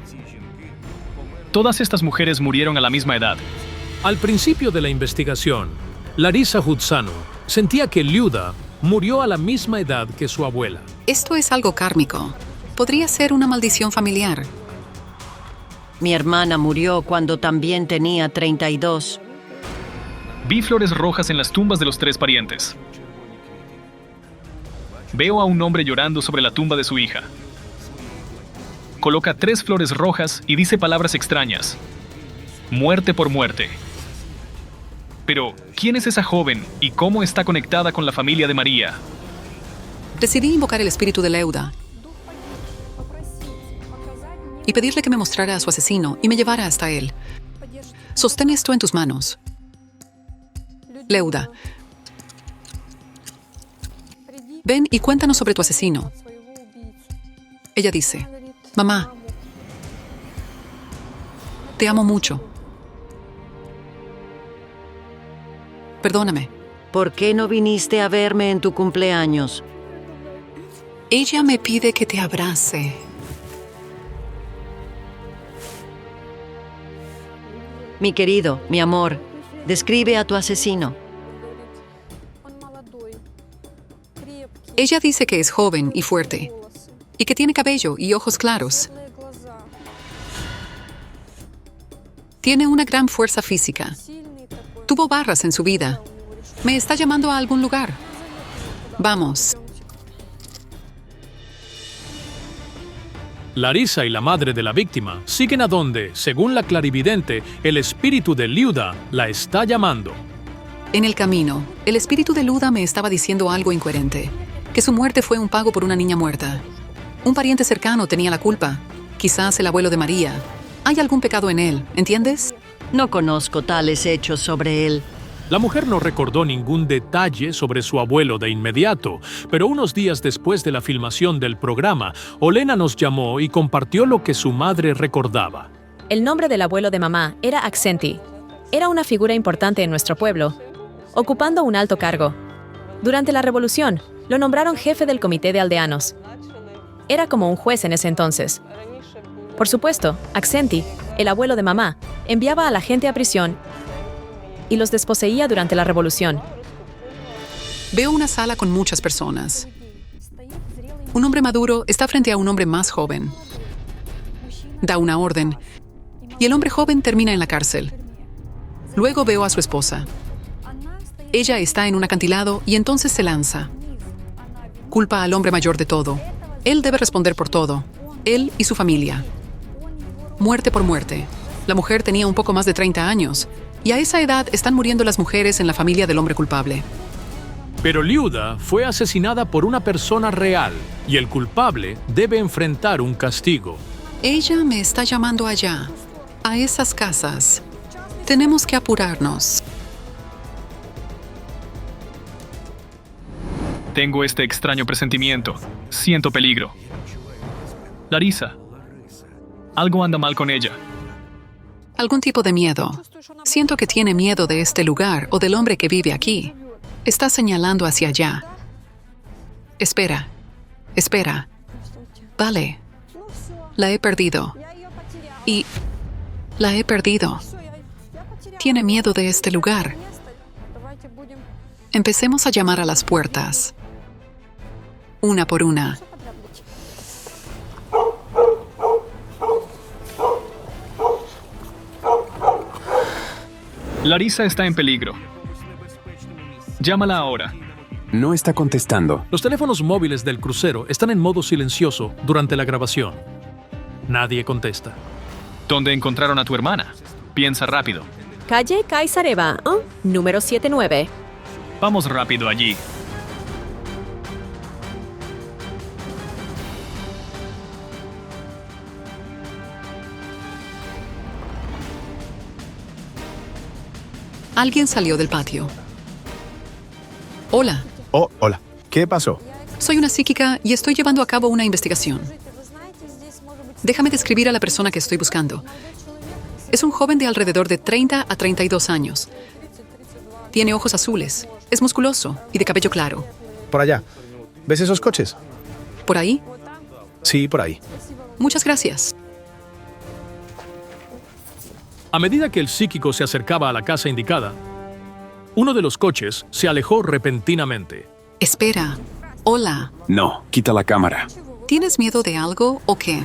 Speaker 21: Todas estas mujeres murieron a la misma edad.
Speaker 1: Al principio de la investigación, Larisa Hutsanu sentía que Liuda murió a la misma edad que su abuela.
Speaker 22: Esto es algo kármico. Podría ser una maldición familiar.
Speaker 17: Mi hermana murió cuando también tenía 32.
Speaker 21: Vi flores rojas en las tumbas de los 3 parientes. Veo a un hombre llorando sobre la tumba de su hija. Coloca 3 flores rojas y dice palabras extrañas. Muerte por muerte. Pero, ¿quién es esa joven y cómo está conectada con la familia de María?
Speaker 22: Decidí invocar el espíritu de Liuda y pedirle que me mostrara a su asesino y me llevara hasta él. Sostén esto en tus manos. Liuda, ven y cuéntanos sobre tu asesino. Ella dice, mamá, te amo mucho. Perdóname.
Speaker 17: ¿Por qué no viniste a verme en tu cumpleaños?
Speaker 22: Ella me pide que te abrace.
Speaker 17: Mi querido, mi amor, describe a tu asesino.
Speaker 22: Ella dice que es joven y fuerte, y que tiene cabello y ojos claros. Tiene una gran fuerza física. Tuvo barras en su vida. Me está llamando a algún lugar. Vamos.
Speaker 1: Larisa y la madre de la víctima siguen a donde, según la clarividente, el espíritu de Liuda la está llamando.
Speaker 22: En el camino, el espíritu de Luda me estaba diciendo algo incoherente. Que su muerte fue un pago por una niña muerta. Un pariente cercano tenía la culpa. Quizás el abuelo de María. Hay algún pecado en él, ¿entiendes?
Speaker 17: No conozco tales hechos sobre él.
Speaker 1: La mujer no recordó ningún detalle sobre su abuelo de inmediato, pero unos días después de la filmación del programa, Olena nos llamó y compartió lo que su madre recordaba.
Speaker 19: El nombre del abuelo de mamá era Aksenti. Era una figura importante en nuestro pueblo, ocupando un alto cargo. Durante la revolución, lo nombraron jefe del comité de aldeanos. Era como un juez en ese entonces. Por supuesto, Aksenti, el abuelo de mamá, enviaba a la gente a prisión y los desposeía durante la revolución.
Speaker 22: Veo una sala con muchas personas. Un hombre maduro está frente a un hombre más joven. Da una orden, y el hombre joven termina en la cárcel. Luego veo a su esposa. Ella está en un acantilado y entonces se lanza. Culpa al hombre mayor de todo. Él debe responder por todo. Él y su familia. Muerte por muerte. La mujer tenía un poco más de 30 años. Y a esa edad están muriendo las mujeres en la familia del hombre culpable.
Speaker 1: Pero Liuda fue asesinada por una persona real y el culpable debe enfrentar un castigo.
Speaker 22: Ella me está llamando allá, a esas casas. Tenemos que apurarnos.
Speaker 21: Tengo este extraño presentimiento. Siento peligro. Larisa, algo anda mal con ella.
Speaker 22: Algún tipo de miedo. Siento que tiene miedo de este lugar o del hombre que vive aquí. Está señalando hacia allá. Espera. Espera. Vale. La he perdido. Y la he perdido. Tiene miedo de este lugar. Empecemos a llamar a las puertas. Una por una.
Speaker 21: Larisa está en peligro. Llámala ahora.
Speaker 18: No está contestando.
Speaker 1: Los teléfonos móviles del crucero están en modo silencioso durante la grabación. Nadie contesta.
Speaker 21: ¿Dónde encontraron a tu hermana? Piensa rápido.
Speaker 19: Calle Kaisareva, número 79.
Speaker 21: Vamos rápido allí.
Speaker 22: Alguien salió del patio. Hola.
Speaker 8: Oh, hola. ¿Qué pasó?
Speaker 22: Soy una psíquica y estoy llevando a cabo una investigación. Déjame describir a la persona que estoy buscando. Es un joven de alrededor de 30 a 32 años. Tiene ojos azules, es musculoso y de cabello claro.
Speaker 8: Por allá. ¿Ves esos coches?
Speaker 22: ¿Por ahí?
Speaker 8: Sí, por ahí.
Speaker 22: Muchas gracias.
Speaker 1: A medida que el psíquico se acercaba a la casa indicada, uno de los coches se alejó repentinamente.
Speaker 22: Espera. Hola.
Speaker 18: No, quita la cámara.
Speaker 22: ¿Tienes miedo de algo o qué?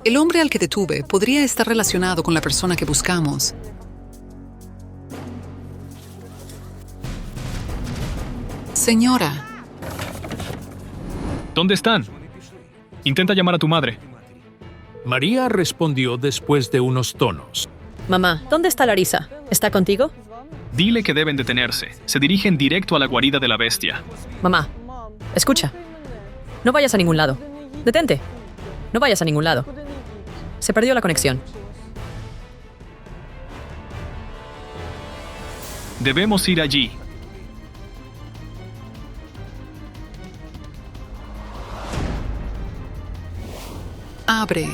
Speaker 22: El hombre al que detuve podría estar relacionado con la persona que buscamos. Señora.
Speaker 21: ¿Dónde están? Intenta llamar a tu madre.
Speaker 1: María respondió después de unos tonos.
Speaker 19: Mamá, ¿dónde está Larisa? ¿Está contigo?
Speaker 21: Dile que deben detenerse. Se dirigen directo a la guarida de la bestia.
Speaker 19: Mamá, escucha. No vayas a ningún lado. Detente. No vayas a ningún lado. Se perdió la conexión.
Speaker 21: Debemos ir allí.
Speaker 22: Abre.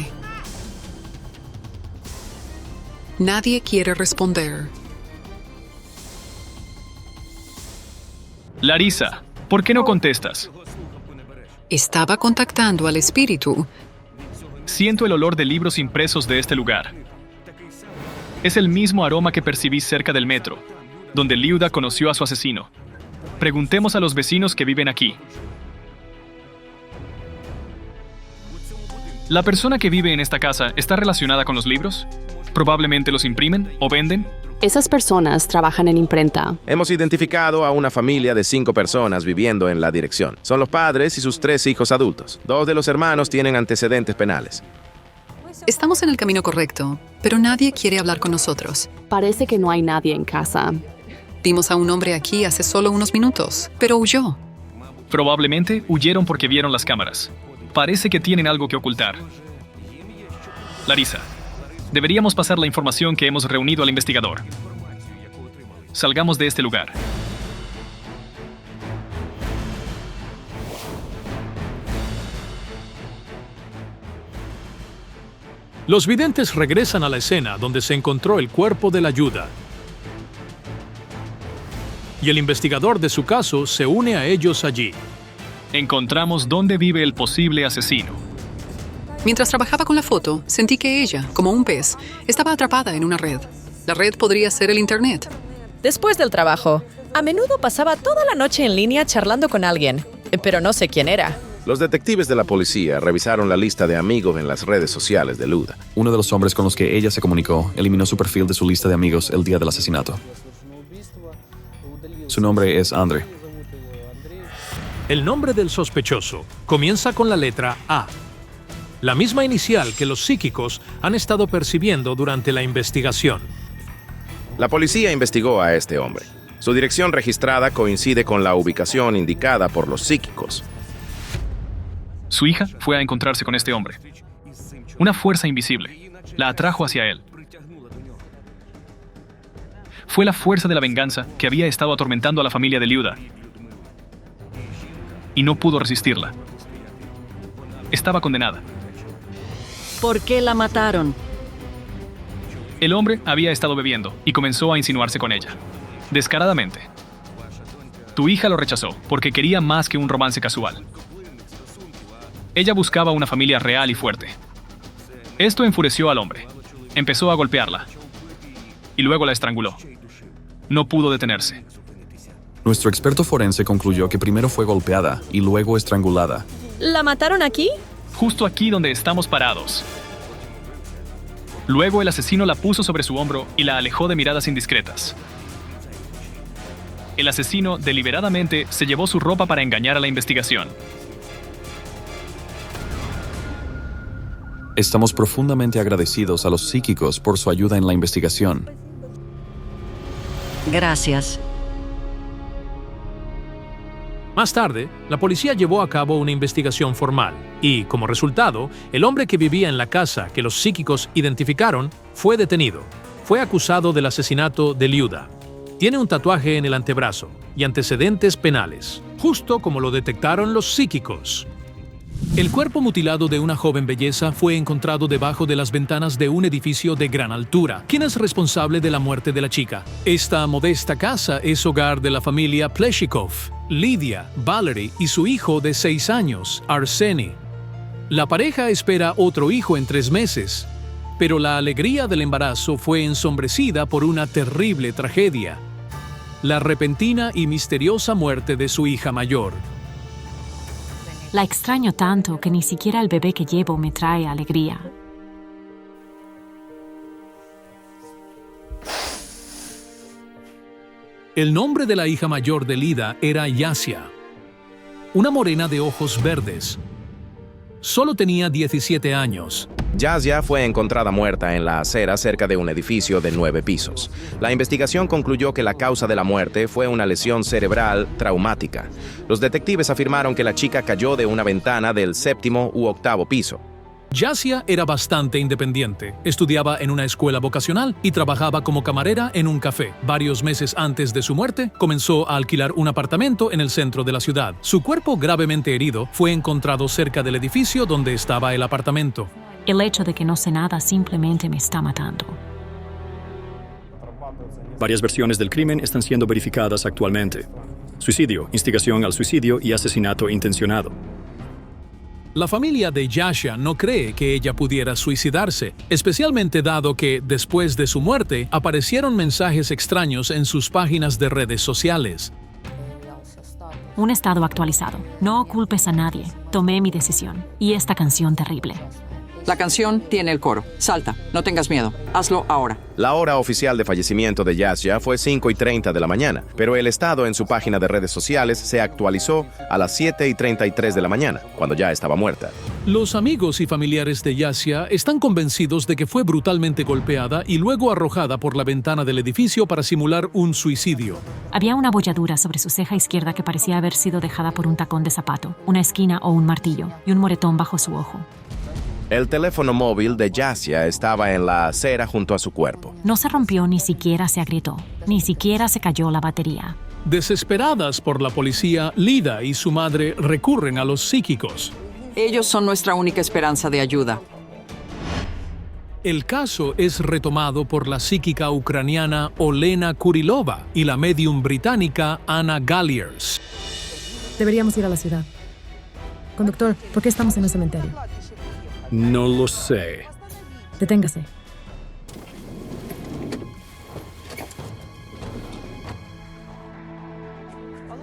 Speaker 22: Nadie quiere responder.
Speaker 21: Larisa, ¿por qué no contestas?
Speaker 22: Estaba contactando al espíritu.
Speaker 21: Siento el olor de libros impresos de este lugar. Es el mismo aroma que percibí cerca del metro, donde Liuda conoció a su asesino. Preguntemos a los vecinos que viven aquí. ¿La persona que vive en esta casa está relacionada con los libros? ¿Probablemente los imprimen o venden?
Speaker 4: Esas personas trabajan en imprenta.
Speaker 2: Hemos identificado a una familia de 5 personas viviendo en la dirección. Son los padres y sus 3 hijos adultos. 2 de los hermanos tienen antecedentes penales.
Speaker 22: Estamos en el camino correcto, pero nadie quiere hablar con nosotros.
Speaker 4: Parece que no hay nadie en casa.
Speaker 22: Vimos a un hombre aquí hace solo unos minutos, pero huyó.
Speaker 21: Probablemente huyeron porque vieron las cámaras. Parece que tienen algo que ocultar. Larissa, deberíamos pasar la información que hemos reunido al investigador. Salgamos de este lugar.
Speaker 1: Los videntes regresan a la escena donde se encontró el cuerpo de la Yuda. Y el investigador de su caso se une a ellos allí.
Speaker 21: Encontramos dónde vive el posible asesino.
Speaker 22: Mientras trabajaba con la foto, sentí que ella, como un pez, estaba atrapada en una red. La red podría ser el Internet.
Speaker 19: Después del trabajo, a menudo pasaba toda la noche en línea charlando con alguien, pero no sé quién era.
Speaker 2: Los detectives de la policía revisaron la lista de amigos en las redes sociales de Luda.
Speaker 20: Uno de los hombres con los que ella se comunicó eliminó su perfil de su lista de amigos el día del asesinato. Su nombre es Andre.
Speaker 1: El nombre del sospechoso comienza con la letra A, la misma inicial que los psíquicos han estado percibiendo durante la investigación.
Speaker 2: La policía investigó a este hombre. Su dirección registrada coincide con la ubicación indicada por los psíquicos.
Speaker 21: Su hija fue a encontrarse con este hombre. Una fuerza invisible la atrajo hacia él. Fue la fuerza de la venganza que había estado atormentando a la familia de Liuda. Y no pudo resistirla. Estaba condenada.
Speaker 17: ¿Por qué la mataron?
Speaker 21: El hombre había estado bebiendo y comenzó a insinuarse con ella, descaradamente. Tu hija lo rechazó porque quería más que un romance casual. Ella buscaba una familia real y fuerte. Esto enfureció al hombre. Empezó a golpearla. Y luego la estranguló. No pudo detenerse.
Speaker 20: Nuestro experto forense concluyó que primero fue golpeada y luego estrangulada.
Speaker 19: ¿La mataron aquí?
Speaker 21: Justo aquí donde estamos parados. Luego el asesino la puso sobre su hombro y la alejó de miradas indiscretas. El asesino deliberadamente se llevó su ropa para engañar a la investigación.
Speaker 20: Estamos profundamente agradecidos a los psíquicos por su ayuda en la investigación.
Speaker 17: Gracias.
Speaker 1: Más tarde, la policía llevó a cabo una investigación formal y, como resultado, el hombre que vivía en la casa que los psíquicos identificaron fue detenido. Fue acusado del asesinato de Liuda. Tiene un tatuaje en el antebrazo y antecedentes penales, justo como lo detectaron los psíquicos. El cuerpo mutilado de una joven belleza fue encontrado debajo de las ventanas de un edificio de gran altura. ¿Quién es responsable de la muerte de la chica? Esta modesta casa es hogar de la familia Pleshikov, Lidia, Valerie y su hijo de 6 años, Arseny. La pareja espera otro hijo en 3 meses, pero la alegría del embarazo fue ensombrecida por una terrible tragedia: la repentina y misteriosa muerte de su hija mayor.
Speaker 11: La extraño tanto que ni siquiera el bebé que llevo me trae alegría.
Speaker 1: El nombre de la hija mayor de Lida era Yasia, una morena de ojos verdes. Solo tenía 17 años.
Speaker 2: Yasia fue encontrada muerta en la acera cerca de un edificio de 9 pisos. La investigación concluyó que la causa de la muerte fue una lesión cerebral traumática. Los detectives afirmaron que la chica cayó de una ventana del 7º u 8º piso.
Speaker 1: Yasia era bastante independiente. Estudiaba en una escuela vocacional y trabajaba como camarera en un café. Varios meses antes de su muerte, comenzó a alquilar un apartamento en el centro de la ciudad. Su cuerpo, gravemente herido, fue encontrado cerca del edificio donde estaba el apartamento.
Speaker 11: El hecho de que no sé nada simplemente me está matando.
Speaker 13: Varias versiones del crimen están siendo verificadas actualmente: suicidio, instigación al suicidio y asesinato intencionado.
Speaker 1: La familia de Yasia no cree que ella pudiera suicidarse, especialmente dado que, después de su muerte, aparecieron mensajes extraños en sus páginas de redes sociales.
Speaker 11: Un estado actualizado. No culpes a nadie. Tomé mi decisión. Y esta canción terrible.
Speaker 5: La canción tiene el coro. Salta, no tengas miedo. Hazlo ahora.
Speaker 2: La hora oficial de fallecimiento de Yassia fue 5:30 de la mañana, pero el estado en su página de redes sociales se actualizó a las 7:33 de la mañana, cuando ya estaba muerta.
Speaker 1: Los amigos y familiares de Yassia están convencidos de que fue brutalmente golpeada y luego arrojada por la ventana del edificio para simular un suicidio.
Speaker 11: Había una bolladura sobre su ceja izquierda que parecía haber sido dejada por un tacón de zapato, una esquina o un martillo, y un moretón bajo su ojo.
Speaker 2: El teléfono móvil de Yassia estaba en la acera junto a su cuerpo.
Speaker 11: No se rompió, ni siquiera se agrietó, ni siquiera se cayó la batería.
Speaker 1: Desesperadas por la policía, Lida y su madre recurren a los psíquicos.
Speaker 5: Ellos son nuestra única esperanza de ayuda.
Speaker 1: El caso es retomado por la psíquica ucraniana Olena Kurilova y la medium británica Anna Galliers.
Speaker 6: Deberíamos ir a la ciudad. Conductor, ¿por qué estamos en el cementerio?
Speaker 13: No lo sé.
Speaker 6: Deténgase.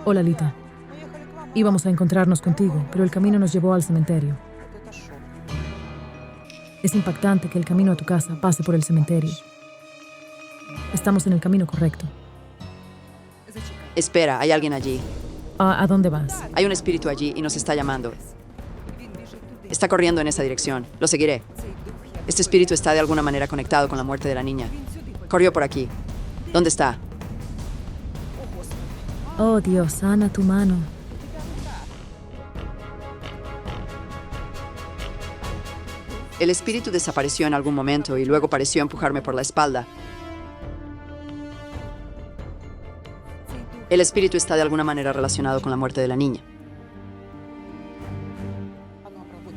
Speaker 6: Hola, Lita. Íbamos a encontrarnos contigo, pero el camino nos llevó al cementerio. Es impactante que el camino a tu casa pase por el cementerio. Estamos en el camino correcto.
Speaker 17: Espera, hay alguien allí.
Speaker 6: ¿A dónde vas?
Speaker 17: Hay un espíritu allí y nos está llamando. Está corriendo en esa dirección. Lo seguiré. Este espíritu está de alguna manera conectado con la muerte de la niña. Corrió por aquí. ¿Dónde está?
Speaker 6: Oh, Dios, sana tu mano.
Speaker 17: El espíritu desapareció en algún momento y luego pareció empujarme por la espalda. El espíritu está de alguna manera relacionado con la muerte de la niña.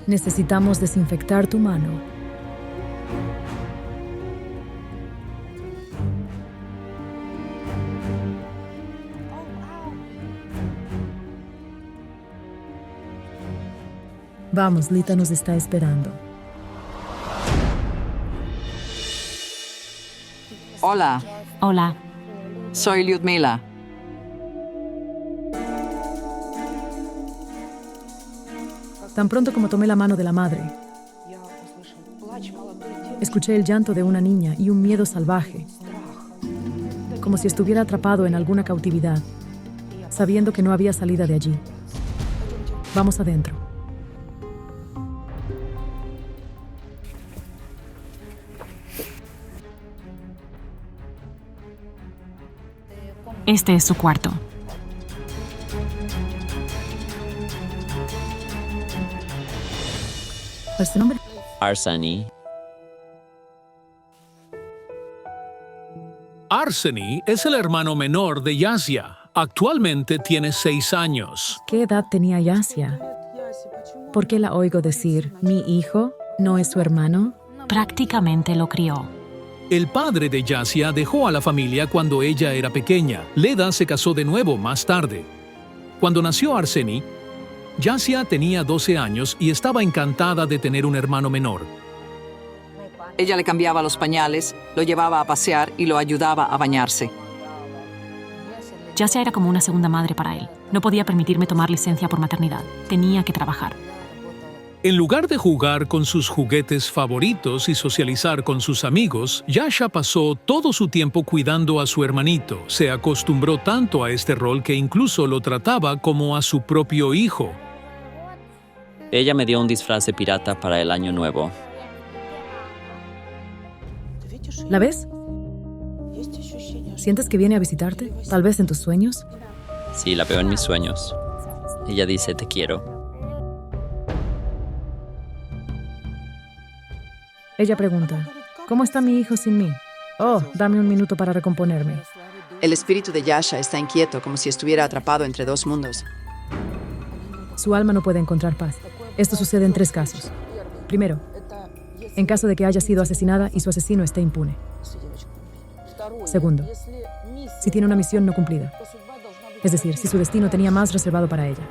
Speaker 6: Necesitamos desinfectar tu mano. Vamos, Lita nos está esperando.
Speaker 5: Hola.
Speaker 11: Hola.
Speaker 5: Soy Lyudmila.
Speaker 6: Tan pronto como tomé la mano de la madre, escuché el llanto de una niña y un miedo salvaje, como si estuviera atrapado en alguna cautividad, sabiendo que no había salida de allí. Vamos adentro.
Speaker 11: Este es su cuarto.
Speaker 6: ¿Cuál es tu nombre?
Speaker 23: Arseny.
Speaker 1: Arseny es el hermano menor de Yassia. Actualmente tiene 6 años.
Speaker 6: ¿Qué edad tenía Yassia? ¿Por qué la oigo decir, mi hijo no es su hermano?
Speaker 11: Prácticamente lo crió.
Speaker 1: El padre de Yassia dejó a la familia cuando ella era pequeña. Leda se casó de nuevo más tarde. Cuando nació Arseny, Yassia tenía 12 años y estaba encantada de tener un hermano menor.
Speaker 5: Ella le cambiaba los pañales, lo llevaba a pasear y lo ayudaba a bañarse.
Speaker 11: Yassia era como una segunda madre para él. No podía permitirme tomar licencia por maternidad. Tenía que trabajar.
Speaker 1: En lugar de jugar con sus juguetes favoritos y socializar con sus amigos, Yasha pasó todo su tiempo cuidando a su hermanito. Se acostumbró tanto a este rol que incluso lo trataba como a su propio hijo.
Speaker 23: Ella me dio un disfraz de pirata para el año nuevo.
Speaker 6: ¿La ves? ¿Sientes que viene a visitarte? Tal vez en tus sueños.
Speaker 23: Sí, la veo en mis sueños. Ella dice, te quiero.
Speaker 6: Ella pregunta, ¿cómo está mi hijo sin mí? Oh, dame un minuto para recomponerme.
Speaker 17: El espíritu de Yasha está inquieto, como si estuviera atrapado entre dos mundos.
Speaker 6: Su alma no puede encontrar paz. Esto sucede en 3 casos. Primero, en caso de que haya sido asesinada y su asesino esté impune. Segundo, si tiene una misión no cumplida. Es decir, si su destino tenía más reservado para ella.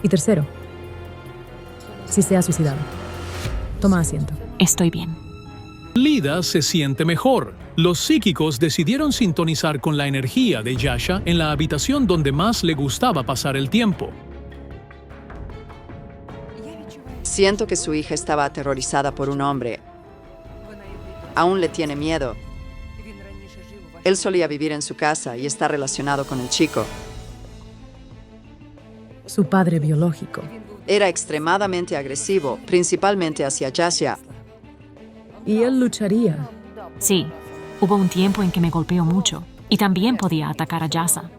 Speaker 6: Y tercero, si se ha suicidado. Toma asiento.
Speaker 11: Estoy bien.
Speaker 1: Lida se siente mejor. Los psíquicos decidieron sintonizar con la energía de Yasha en la habitación donde más le gustaba pasar el tiempo.
Speaker 17: Siento que su hija estaba aterrorizada por un hombre. Aún le tiene miedo. Él solía vivir en su casa y está relacionado con el chico.
Speaker 6: Su padre biológico.
Speaker 17: Era extremadamente agresivo, principalmente hacia Yasia.
Speaker 6: ¿Y él lucharía?
Speaker 11: Sí, hubo un tiempo en que me golpeó mucho y también podía atacar a Yasa.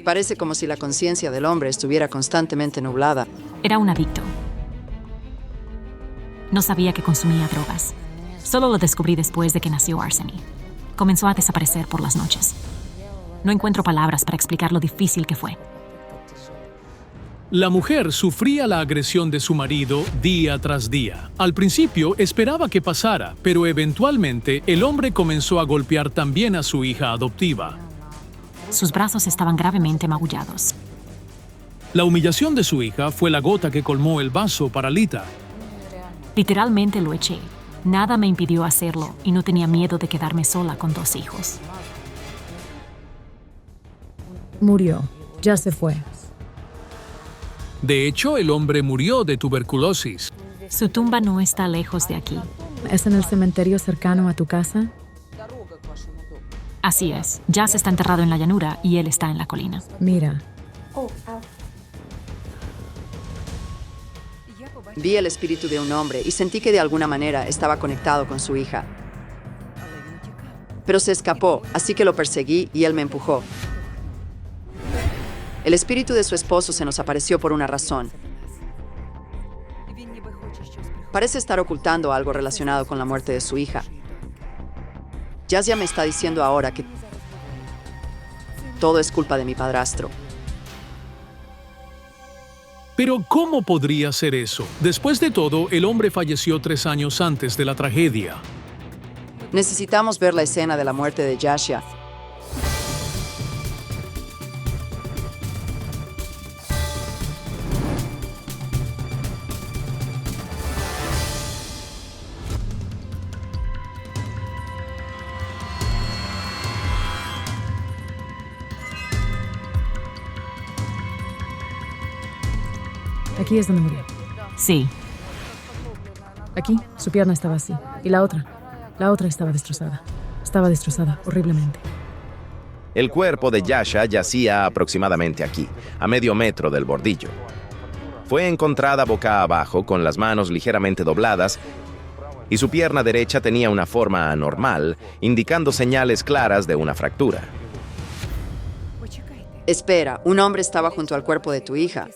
Speaker 17: Parece como si la conciencia del hombre estuviera constantemente nublada.
Speaker 11: Era un adicto. No sabía que consumía drogas. Solo lo descubrí después de que nació Arseny. Comenzó a desaparecer por las noches. No encuentro palabras para explicar lo difícil que fue.
Speaker 1: La mujer sufría la agresión de su marido día tras día. Al principio esperaba que pasara, pero eventualmente el hombre comenzó a golpear también a su hija adoptiva.
Speaker 11: Sus brazos estaban gravemente magullados.
Speaker 1: La humillación de su hija fue la gota que colmó el vaso para Lita.
Speaker 11: Literalmente lo eché. Nada me impidió hacerlo y no tenía miedo de quedarme sola con 2 hijos.
Speaker 6: Murió. Ya se fue.
Speaker 1: De hecho, el hombre murió de tuberculosis.
Speaker 11: Su tumba no está lejos de aquí.
Speaker 6: ¿Es en el cementerio cercano a tu casa?
Speaker 11: Así es. Jas está enterrado en la llanura y él está en la colina.
Speaker 6: Mira.
Speaker 17: Vi el espíritu de un hombre y sentí que de alguna manera estaba conectado con su hija. Pero se escapó, así que lo perseguí y él me empujó. El espíritu de su esposo se nos apareció por una razón. Parece estar ocultando algo relacionado con la muerte de su hija. Yasia me está diciendo ahora que todo es culpa de mi padrastro.
Speaker 1: Pero ¿cómo podría ser eso? Después de todo, el hombre falleció 3 años antes de la tragedia.
Speaker 17: Necesitamos ver la escena de la muerte de Yasia.
Speaker 6: Aquí es donde murió.
Speaker 11: Sí.
Speaker 6: Aquí, su pierna estaba así. Y la otra estaba destrozada. Estaba destrozada horriblemente.
Speaker 2: El cuerpo de Yasha yacía aproximadamente aquí, a medio metro del bordillo. Fue encontrada boca abajo, con las manos ligeramente dobladas, y su pierna derecha tenía una forma anormal, indicando señales claras de una fractura.
Speaker 17: Espera, un hombre estaba junto al cuerpo de tu hija.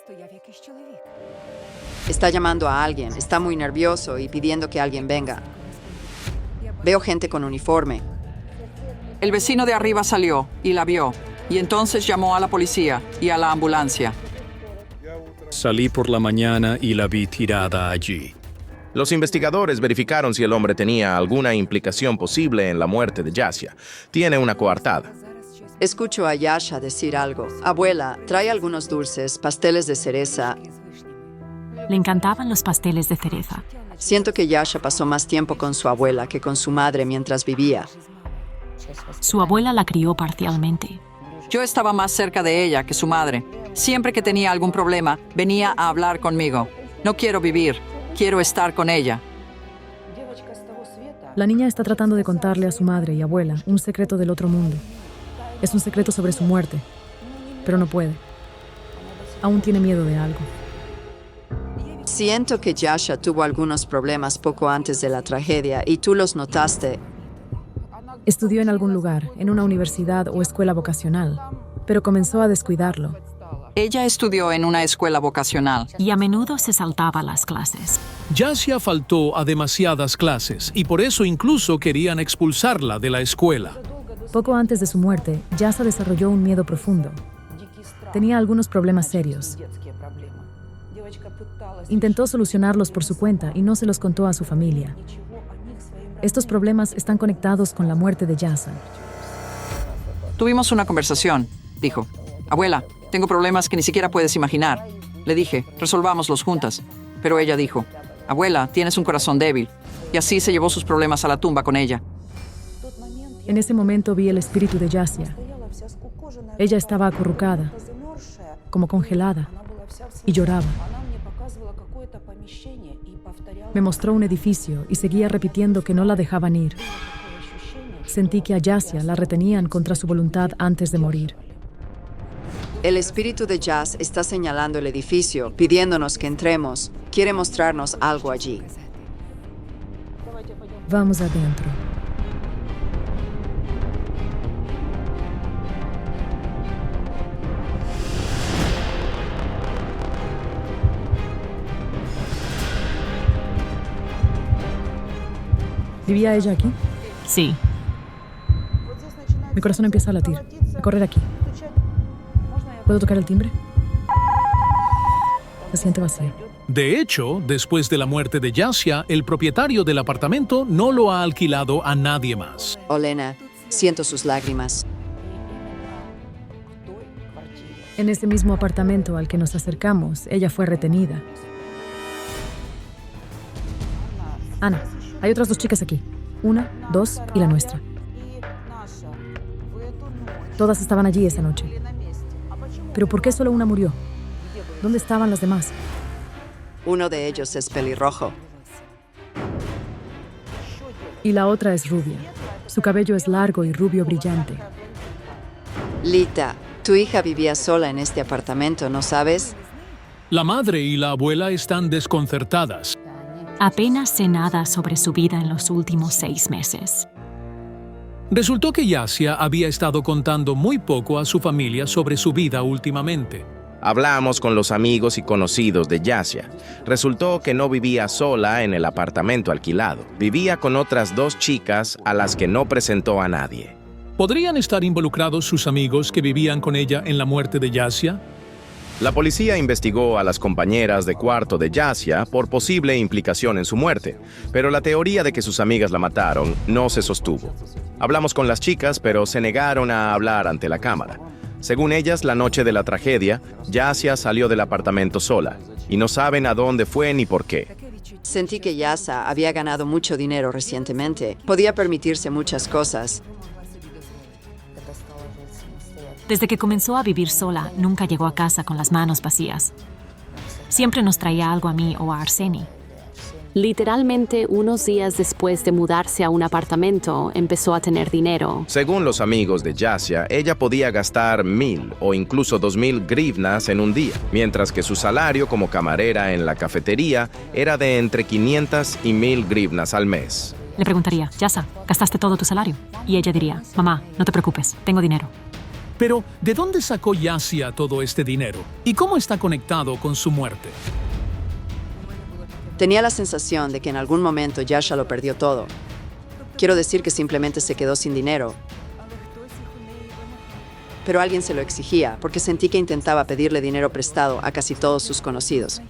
Speaker 17: Está llamando a alguien, está muy nervioso y pidiendo que alguien venga. Veo gente con uniforme.
Speaker 5: El vecino de arriba salió y la vio, y entonces llamó a la policía y a la ambulancia.
Speaker 13: Salí por la mañana y la vi tirada allí.
Speaker 2: Los investigadores verificaron si el hombre tenía alguna implicación posible en la muerte de Yasia. Tiene una coartada.
Speaker 17: Escucho a Yasha decir algo. Abuela, trae algunos dulces, pasteles de cereza.
Speaker 11: Le encantaban los pasteles de cereza.
Speaker 17: Siento que Yasha pasó más tiempo con su abuela que con su madre mientras vivía.
Speaker 11: Su abuela la crió parcialmente.
Speaker 5: Yo estaba más cerca de ella que su madre. Siempre que tenía algún problema, venía a hablar conmigo. No quiero vivir, quiero estar con ella.
Speaker 6: La niña está tratando de contarle a su madre y abuela un secreto del otro mundo. Es un secreto sobre su muerte, pero no puede. Aún tiene miedo de algo.
Speaker 17: Siento que Yasha tuvo algunos problemas poco antes de la tragedia y tú los notaste.
Speaker 6: Estudió en algún lugar, en una universidad o escuela vocacional, pero comenzó a descuidarlo.
Speaker 5: Ella estudió en una escuela vocacional.
Speaker 11: Y a menudo se saltaba las clases.
Speaker 1: Yasia faltó a demasiadas clases y por eso incluso querían expulsarla de la escuela.
Speaker 6: Poco antes de su muerte, Yasa desarrolló un miedo profundo. Tenía algunos problemas serios. Intentó solucionarlos por su cuenta y no se los contó a su familia. Estos problemas están conectados con la muerte de Yasa.
Speaker 5: Tuvimos una conversación, dijo. Abuela, tengo problemas que ni siquiera puedes imaginar. Le dije, resolvámoslos juntas. Pero ella dijo, abuela, tienes un corazón débil. Y así se llevó sus problemas a la tumba con ella.
Speaker 6: En ese momento vi el espíritu de Yasia. Ella estaba acurrucada, como congelada, y lloraba. Me mostró un edificio y seguía repitiendo que no la dejaban ir. Sentí que a Yasia la retenían contra su voluntad antes de morir.
Speaker 17: El espíritu de Jazz está señalando el edificio, pidiéndonos que entremos. Quiere mostrarnos algo allí.
Speaker 6: Vamos adentro. ¿Vivía ella aquí?
Speaker 11: Sí.
Speaker 6: Mi corazón empieza a latir, a correr aquí. ¿Puedo tocar el timbre? Se siente vacío.
Speaker 1: De hecho, después de la muerte de Yasia, el propietario del apartamento no lo ha alquilado a nadie más.
Speaker 17: Olena, siento sus lágrimas.
Speaker 6: En ese mismo apartamento al que nos acercamos, ella fue retenida. Ana, hay otras 2 chicas aquí. 1, 2 y la nuestra. Todas estaban allí esa noche. ¿Pero por qué solo una murió? ¿Dónde estaban las demás?
Speaker 17: Uno de ellos es pelirrojo.
Speaker 6: Y la otra es rubia. Su cabello es largo y rubio brillante.
Speaker 17: Lita, tu hija vivía sola en este apartamento, ¿no sabes?
Speaker 1: La madre y la abuela están desconcertadas.
Speaker 11: Apenas sé nada sobre su vida en los últimos 6 meses.
Speaker 1: Resultó que Yasia había estado contando muy poco a su familia sobre su vida últimamente.
Speaker 2: Hablamos con los amigos y conocidos de Yasia. Resultó que no vivía sola en el apartamento alquilado. Vivía con otras 2 chicas a las que no presentó a nadie.
Speaker 1: ¿Podrían estar involucrados sus amigos que vivían con ella en la muerte de Yasia?
Speaker 2: La policía investigó a las compañeras de cuarto de Yasia por posible implicación en su muerte, pero la teoría de que sus amigas la mataron no se sostuvo. Hablamos con las chicas, pero se negaron a hablar ante la cámara. Según ellas, la noche de la tragedia, Yasia salió del apartamento sola, y no saben a dónde fue ni por qué.
Speaker 17: Sentí que Yasa había ganado mucho dinero recientemente. Podía permitirse muchas cosas.
Speaker 11: Desde que comenzó a vivir sola, nunca llegó a casa con las manos vacías. Siempre nos traía algo a mí o a Arseni.
Speaker 4: Literalmente, unos días después de mudarse a un apartamento, empezó a tener dinero.
Speaker 2: Según los amigos de Yasia, ella podía gastar 1,000 o incluso 2,000 grivnas en un día, mientras que su salario como camarera en la cafetería era de entre 500 y 1,000 grivnas al mes.
Speaker 11: Le preguntaría, Yasa, ¿gastaste todo tu salario? Y ella diría, mamá, no te preocupes, tengo dinero.
Speaker 1: Pero, ¿de dónde sacó Yasia todo este dinero? ¿Y cómo está conectado con su muerte?
Speaker 17: Tenía la sensación de que en algún momento Yasha lo perdió todo. Quiero decir que simplemente se quedó sin dinero. Pero alguien se lo exigía, porque sentí que intentaba pedirle dinero prestado a casi todos sus conocidos.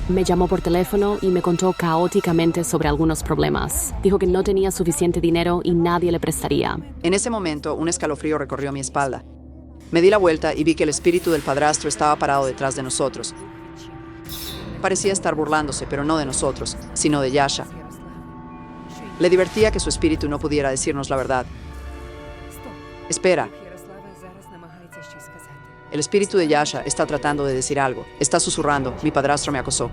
Speaker 4: Me llamó por teléfono y me contó caóticamente sobre algunos problemas. Dijo que no tenía suficiente dinero y nadie le prestaría.
Speaker 17: En ese momento, un escalofrío recorrió mi espalda. Me di la vuelta y vi que el espíritu del padrastro estaba parado detrás de nosotros. Parecía estar burlándose, pero no de nosotros, sino de Yasha. Le divertía que su espíritu no pudiera decirnos la verdad. Espera. El espíritu de Yasha está tratando de decir algo. Está susurrando. Mi padrastro me acosó.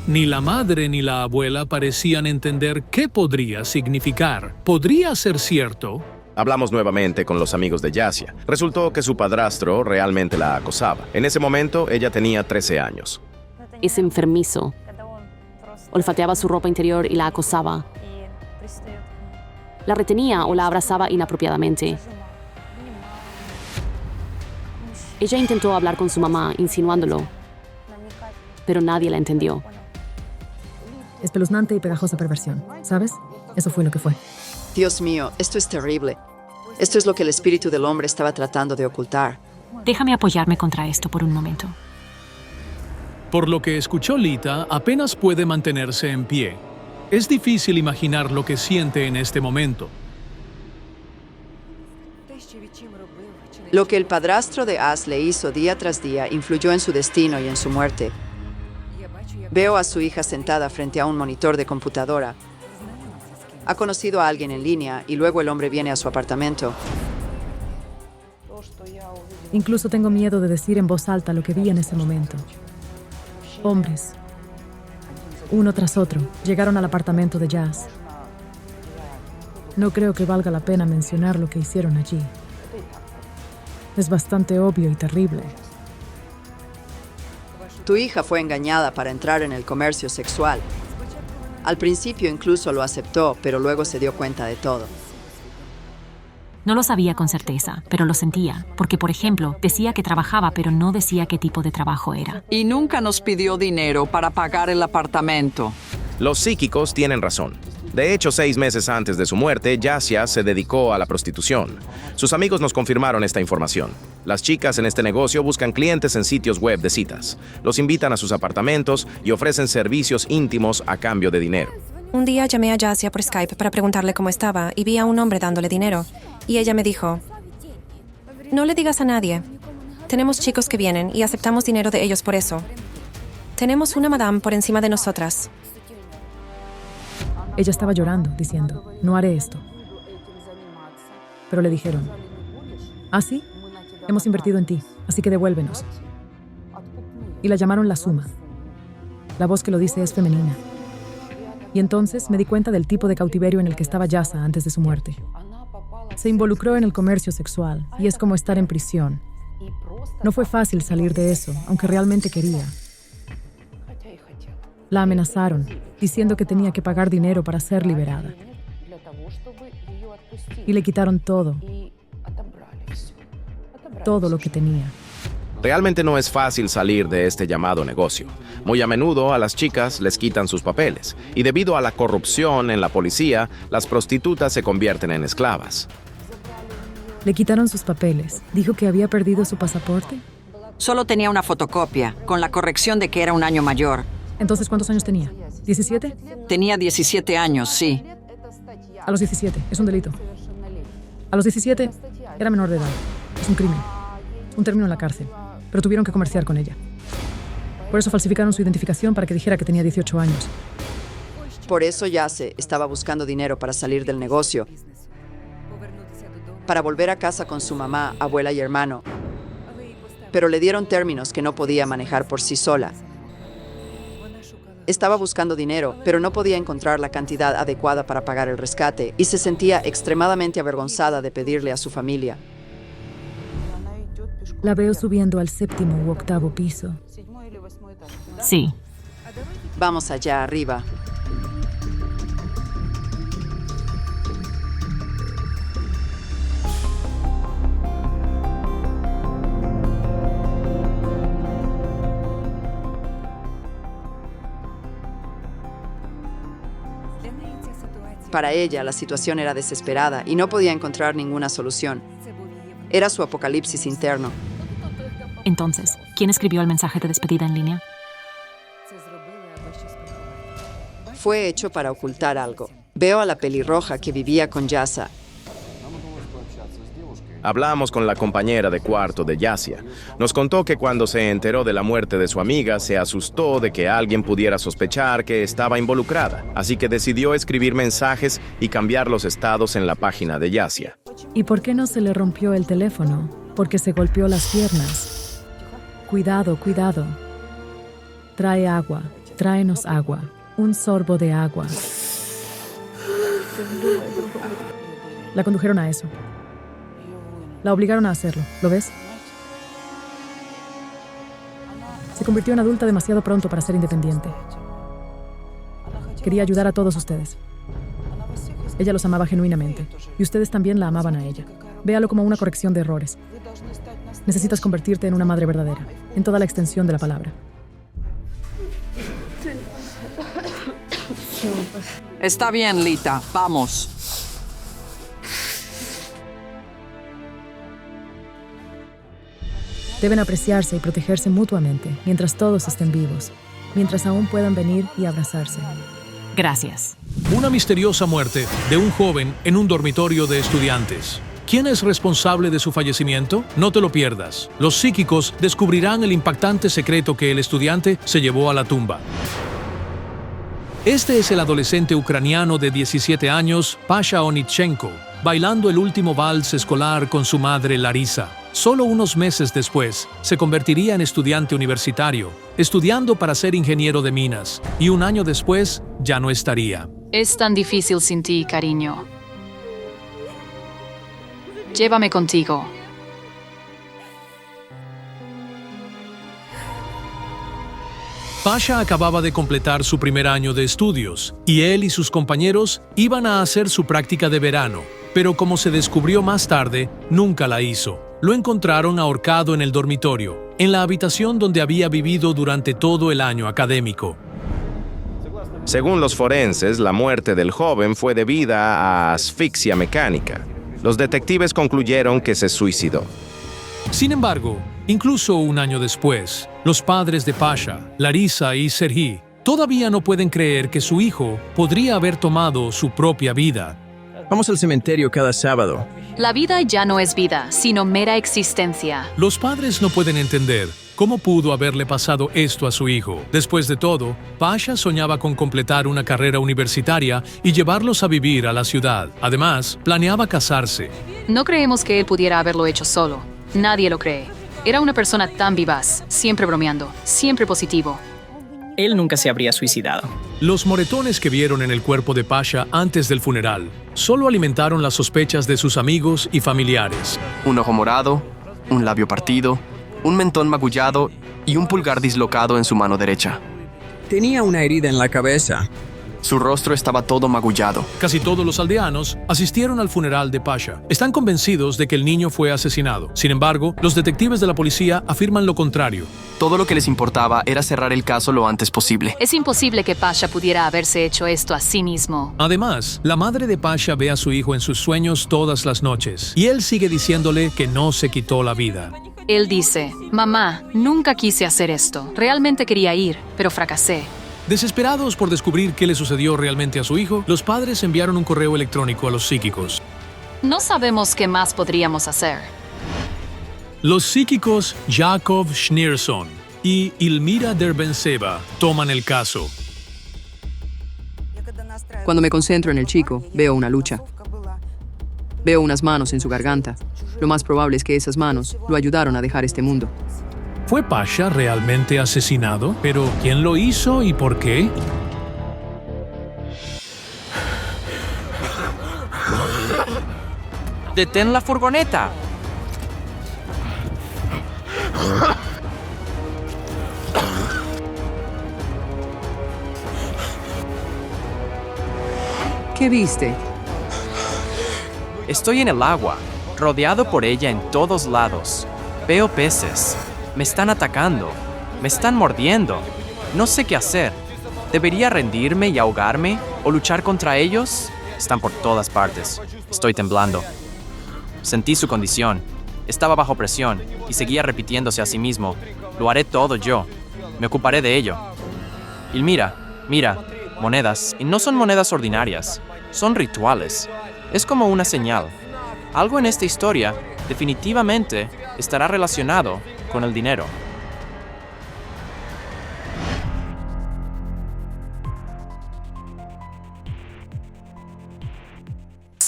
Speaker 1: Ni la madre ni la abuela parecían entender qué podría significar. ¿Podría ser cierto?
Speaker 2: Hablamos nuevamente con los amigos de Yasia. Resultó que su padrastro realmente la acosaba. En ese momento, ella tenía 13 años.
Speaker 4: Es enfermizo. Olfateaba su ropa interior y la acosaba. La retenía o la abrazaba inapropiadamente. Ella intentó hablar con su mamá, insinuándolo, pero nadie la entendió.
Speaker 6: Espeluznante y pegajosa perversión, ¿sabes? Eso fue lo que fue.
Speaker 17: Dios mío, esto es terrible. Esto es lo que el espíritu del hombre estaba tratando de ocultar.
Speaker 11: Déjame apoyarme contra esto por un momento.
Speaker 1: Por lo que escuchó Lita, apenas puede mantenerse en pie. Es difícil imaginar lo que siente en este momento.
Speaker 17: Lo que el padrastro de Az le hizo día tras día influyó en su destino y en su muerte. Veo a su hija sentada frente a un monitor de computadora. Ha conocido a alguien en línea y luego el hombre viene a su apartamento.
Speaker 6: Incluso tengo miedo de decir en voz alta lo que vi en ese momento. Hombres. uno tras otro, llegaron al apartamento de Jazz. No creo que valga la pena mencionar lo que hicieron allí. Es bastante obvio y terrible.
Speaker 17: Tu hija fue engañada para entrar en el comercio sexual. Al principio incluso lo aceptó, pero luego se dio cuenta de todo.
Speaker 11: No lo sabía con certeza, pero lo sentía, porque, por ejemplo, decía que trabajaba, pero no decía qué tipo de trabajo era.
Speaker 5: Y nunca nos pidió dinero para pagar el apartamento.
Speaker 2: Los psíquicos tienen razón. De hecho, 6 meses antes de su muerte, Yasia se dedicó a la prostitución. Sus amigos nos confirmaron esta información. Las chicas en este negocio buscan clientes en sitios web de citas. Los invitan a sus apartamentos y ofrecen servicios íntimos a cambio de dinero.
Speaker 9: Un día llamé a Yasia por Skype para preguntarle cómo estaba y vi a un hombre dándole dinero. Y ella me dijo, no le digas a nadie. Tenemos chicos que vienen y aceptamos dinero de ellos por eso. Tenemos una madame por encima de nosotras.
Speaker 6: Ella estaba llorando, diciendo, no haré esto. Pero le dijeron, ¿ah, sí? Hemos invertido en ti, así que devuélvenos. Y la llamaron la Suma. La voz que lo dice es femenina. Y entonces me di cuenta del tipo de cautiverio en el que estaba Yasa antes de su muerte. Se involucró en el comercio sexual y es como estar en prisión. No fue fácil salir de eso, aunque realmente quería. La amenazaron, diciendo que tenía que pagar dinero para ser liberada. Y le quitaron todo. Todo lo que tenía.
Speaker 2: Realmente no es fácil salir de este llamado negocio. Muy a menudo a las chicas les quitan sus papeles, y debido a la corrupción en la policía, las prostitutas se convierten en esclavas.
Speaker 6: Le quitaron sus papeles. ¿Dijo que había perdido su pasaporte?
Speaker 5: Solo tenía una fotocopia, con la corrección de que era un año mayor.
Speaker 6: Entonces, ¿cuántos años tenía? ¿17?
Speaker 5: Tenía 17 años, sí.
Speaker 6: A los 17, es un delito. A los 17, era menor de edad. Es un crimen. Un término en la cárcel. Pero tuvieron que comerciar con ella. Por eso falsificaron su identificación para que dijera que tenía 18 años.
Speaker 17: Por eso Yase estaba buscando dinero para salir del negocio, para volver a casa con su mamá, abuela y hermano. Pero le dieron términos que no podía manejar por sí sola. Estaba buscando dinero, pero no podía encontrar la cantidad adecuada para pagar el rescate y se sentía extremadamente avergonzada de pedirle a su familia.
Speaker 6: La veo subiendo al 7º u 8º piso.
Speaker 11: Sí.
Speaker 17: Vamos allá arriba. Para ella, la situación era desesperada y no podía encontrar ninguna solución. Era su apocalipsis interno.
Speaker 11: Entonces, ¿quién escribió el mensaje de despedida en línea?
Speaker 17: Fue hecho para ocultar algo. Veo a la pelirroja que vivía con Yasa.
Speaker 2: Hablamos con la compañera de cuarto de Yasia. Nos contó que cuando se enteró de la muerte de su amiga, se asustó de que alguien pudiera sospechar que estaba involucrada, así que decidió escribir mensajes y cambiar los estados en la página de Yasia.
Speaker 6: ¿Y por qué no se le rompió el teléfono? Porque se golpeó las piernas. Cuidado, cuidado. Trae agua, tráenos agua. Un sorbo de agua. La condujeron a eso. La obligaron a hacerlo, ¿lo ves? Se convirtió en adulta demasiado pronto para ser independiente. Quería ayudar a todos ustedes. Ella los amaba genuinamente, y ustedes también la amaban a ella. Véalo como una corrección de errores. Necesitas convertirte en una madre verdadera, en toda la extensión de la palabra.
Speaker 5: Está bien, Lita, vamos.
Speaker 6: Deben apreciarse y protegerse mutuamente mientras todos estén vivos, mientras aún puedan venir y abrazarse.
Speaker 11: Gracias.
Speaker 1: Una misteriosa muerte de un joven en un dormitorio de estudiantes. ¿Quién es responsable de su fallecimiento? No te lo pierdas. Los psíquicos descubrirán el impactante secreto que el estudiante se llevó a la tumba. Este es el adolescente ucraniano de 17 años, Pasha Onitchenko. bailando el último vals escolar con su madre Larisa. Solo unos meses después, se convertiría en estudiante universitario, estudiando para ser ingeniero de minas, y un año después ya no estaría.
Speaker 10: Es tan difícil sin ti, cariño. Llévame contigo.
Speaker 1: Pasha acababa de completar su primer año de estudios, y él y sus compañeros iban a hacer su práctica de verano, pero como se descubrió más tarde, nunca la hizo. Lo encontraron ahorcado en el dormitorio, en la habitación donde había vivido durante todo el año académico.
Speaker 2: Según los forenses, la muerte del joven fue debida a asfixia mecánica. Los detectives concluyeron que se suicidó.
Speaker 1: Sin embargo, incluso un año después, los padres de Pasha, Larisa y Serhii, todavía no pueden creer que su hijo podría haber tomado su propia vida.
Speaker 12: Vamos al cementerio cada sábado.
Speaker 10: La vida ya no es vida, sino mera existencia.
Speaker 1: Los padres no pueden entender cómo pudo haberle pasado esto a su hijo. Después de todo, Pasha soñaba con completar una carrera universitaria y llevarlos a vivir a la ciudad. Además, planeaba casarse.
Speaker 10: No creemos que él pudiera haberlo hecho solo. Nadie lo cree. Era una persona tan vivaz, siempre bromeando, siempre positivo.
Speaker 14: Él nunca se habría suicidado.
Speaker 1: Los moretones que vieron en el cuerpo de Pasha antes del funeral solo alimentaron las sospechas de sus amigos y familiares.
Speaker 24: Un ojo morado, un labio partido, un mentón magullado y un pulgar dislocado en su mano derecha.
Speaker 12: Tenía una herida en la cabeza.
Speaker 24: Su rostro estaba todo magullado.
Speaker 1: Casi todos los aldeanos asistieron al funeral de Pasha. Están convencidos de que el niño fue asesinado. Sin embargo, los detectives de la policía afirman lo contrario.
Speaker 24: Todo lo que les importaba era cerrar el caso lo antes posible.
Speaker 10: Es imposible que Pasha pudiera haberse hecho esto a sí mismo.
Speaker 1: Además, la madre de Pasha ve a su hijo en sus sueños todas las noches, y él sigue diciéndole que no se quitó la vida.
Speaker 10: Él dice, mamá, nunca quise hacer esto. Realmente quería ir, pero fracasé.
Speaker 1: Desesperados por descubrir qué le sucedió realmente a su hijo, los padres enviaron un correo electrónico a los psíquicos.
Speaker 10: No sabemos qué más podríamos hacer.
Speaker 1: Los psíquicos Jakov Schneerson y Ilmira Derbentseva toman el caso.
Speaker 17: Cuando me concentro en el chico, veo una lucha. Veo unas manos en su garganta. Lo más probable es que esas manos lo ayudaron a dejar este mundo.
Speaker 1: ¿Fue Pasha realmente asesinado? ¿Pero quién lo hizo y por qué?
Speaker 24: ¡Detén la furgoneta!
Speaker 17: ¿Qué viste?
Speaker 24: Estoy en el agua, rodeado por ella en todos lados. Veo peces. Me están atacando. Me están mordiendo. No sé qué hacer. ¿Debería rendirme y ahogarme o luchar contra ellos? Están por todas partes. Estoy temblando. Sentí su condición. Estaba bajo presión y seguía repitiéndose a sí mismo. Lo haré todo yo. Me ocuparé de ello. Y mira, monedas. Y no son monedas ordinarias. Son rituales. Es como una señal. Algo en esta historia definitivamente estará relacionado con el dinero.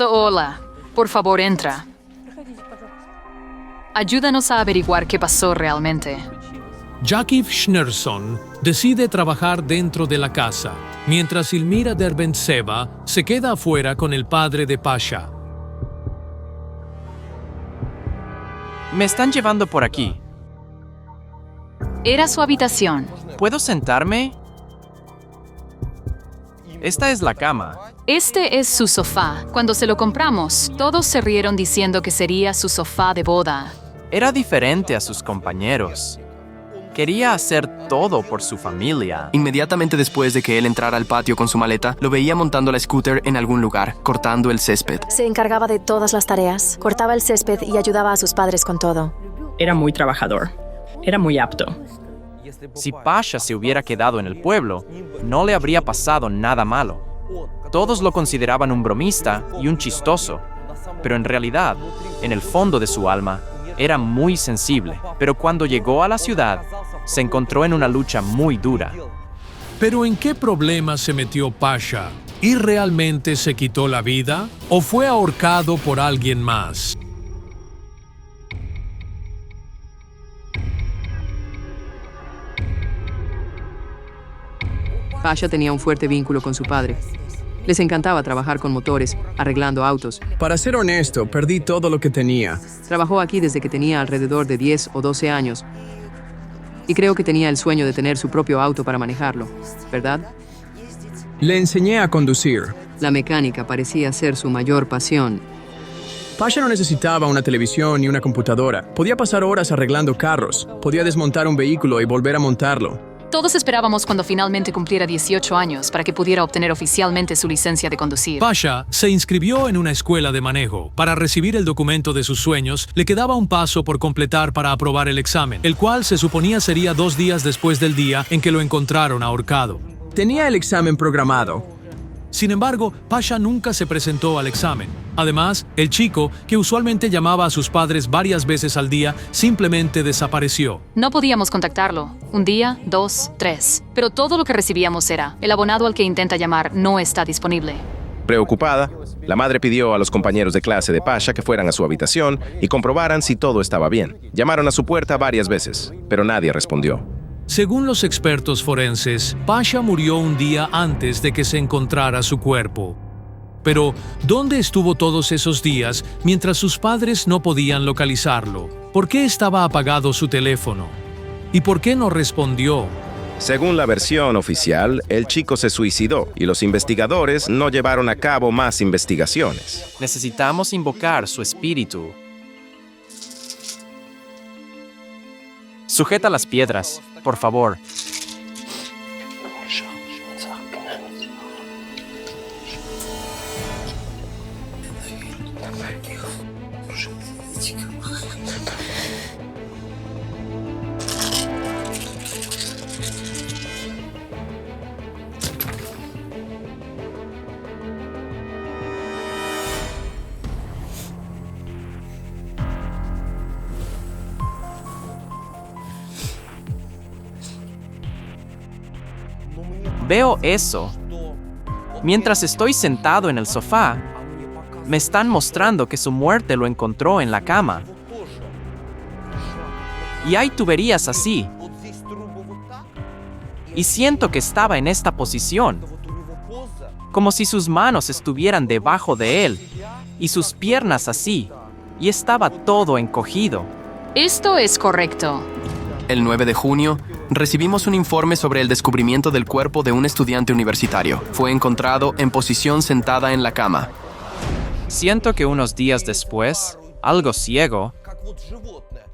Speaker 10: Hola, por favor entra. Ayúdanos a averiguar qué pasó realmente.
Speaker 1: Jakov Schneerson decide trabajar dentro de la casa, mientras Ilmira Derbentseva se queda afuera con el padre de Pasha.
Speaker 24: Me están llevando por aquí.
Speaker 10: Era su habitación.
Speaker 24: ¿Puedo sentarme? Esta es la cama.
Speaker 10: Este es su sofá. Cuando se lo compramos, todos se rieron diciendo que sería su sofá de boda.
Speaker 24: Era diferente a sus compañeros. Quería hacer todo por su familia. Inmediatamente después de que él entrara al patio con su maleta, lo veía montando la scooter en algún lugar, cortando el césped.
Speaker 9: Se encargaba de todas las tareas, cortaba el césped y ayudaba a sus padres con todo.
Speaker 14: Era muy trabajador. Era muy apto.
Speaker 24: Si Pasha se hubiera quedado en el pueblo, no le habría pasado nada malo. Todos lo consideraban un bromista y un chistoso, pero en realidad, en el fondo de su alma, era muy sensible. Pero cuando llegó a la ciudad, se encontró en una lucha muy dura.
Speaker 1: ¿Pero en qué problema se metió Pasha? ¿Y realmente se quitó la vida o fue ahorcado por alguien más?
Speaker 17: Pasha tenía un fuerte vínculo con su padre. Les encantaba trabajar con motores, arreglando autos.
Speaker 12: Para ser honesto, perdí todo lo que tenía.
Speaker 17: Trabajó aquí desde que tenía alrededor de 10 o 12 años. Y creo que tenía el sueño de tener su propio auto para manejarlo, ¿verdad?
Speaker 12: Le enseñé a conducir.
Speaker 17: La mecánica parecía ser su mayor pasión.
Speaker 12: Pasha no necesitaba una televisión ni una computadora. Podía pasar horas arreglando carros. Podía desmontar un vehículo y volver a montarlo.
Speaker 10: Todos esperábamos cuando finalmente cumpliera 18 años para que pudiera obtener oficialmente su licencia de conducir.
Speaker 1: Pasha se inscribió en una escuela de manejo. Para recibir el documento de sus sueños, le quedaba un paso por completar para aprobar el examen, el cual se suponía sería 2 días después del día en que lo encontraron ahorcado.
Speaker 12: Tenía el examen programado.
Speaker 1: Sin embargo, Pasha nunca se presentó al examen. Además, el chico, que usualmente llamaba a sus padres varias veces al día, simplemente desapareció.
Speaker 10: No podíamos contactarlo. 1 día, 2, 3. Pero todo lo que recibíamos era: el abonado al que intenta llamar no está disponible.
Speaker 2: Preocupada, la madre pidió a los compañeros de clase de Pasha que fueran a su habitación y comprobaran si todo estaba bien. Llamaron a su puerta varias veces, pero nadie respondió.
Speaker 1: Según los expertos forenses, Pasha murió un día antes de que se encontrara su cuerpo. Pero, ¿dónde estuvo todos esos días mientras sus padres no podían localizarlo? ¿Por qué estaba apagado su teléfono? ¿Y por qué no respondió?
Speaker 2: Según la versión oficial, el chico se suicidó y los investigadores no llevaron a cabo más investigaciones.
Speaker 24: Necesitamos invocar su espíritu. Sujeta las piedras, por favor. Veo eso. Mientras estoy sentado en el sofá, me están mostrando que su muerte lo encontró en la cama. Y hay tuberías así. Y siento que estaba en esta posición, como si sus manos estuvieran debajo de él, y sus piernas así, y estaba todo encogido.
Speaker 10: Esto es correcto.
Speaker 3: El 9 de junio, recibimos un informe sobre el descubrimiento del cuerpo de un estudiante universitario. Fue encontrado en posición sentada en la cama.
Speaker 24: Siento que unos días después, algo ciego,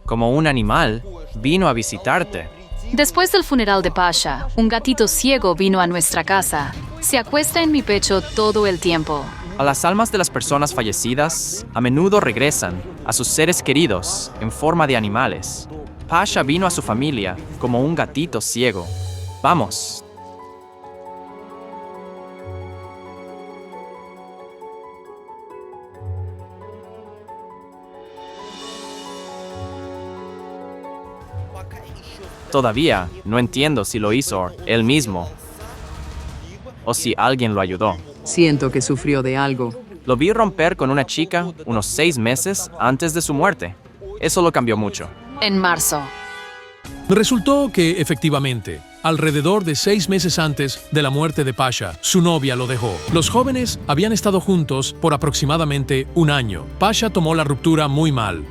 Speaker 24: como un animal, vino a visitarte.
Speaker 10: Después del funeral de Pasha, un gatito ciego vino a nuestra casa. Se acuesta en mi pecho todo el tiempo.
Speaker 24: A las almas de las personas fallecidas, a menudo regresan a sus seres queridos en forma de animales. Pasha vino a su familia como un gatito ciego. Vamos. Todavía no entiendo si lo hizo él mismo o si alguien lo ayudó.
Speaker 17: Siento que sufrió de algo.
Speaker 24: Lo vi romper con una chica unos 6 meses antes de su muerte. Eso lo cambió mucho.
Speaker 10: En marzo.
Speaker 1: Resultó que, efectivamente, alrededor de 6 meses antes de la muerte de Pasha, su novia lo dejó. Los jóvenes habían estado juntos por aproximadamente 1 año. Pasha tomó la ruptura muy mal.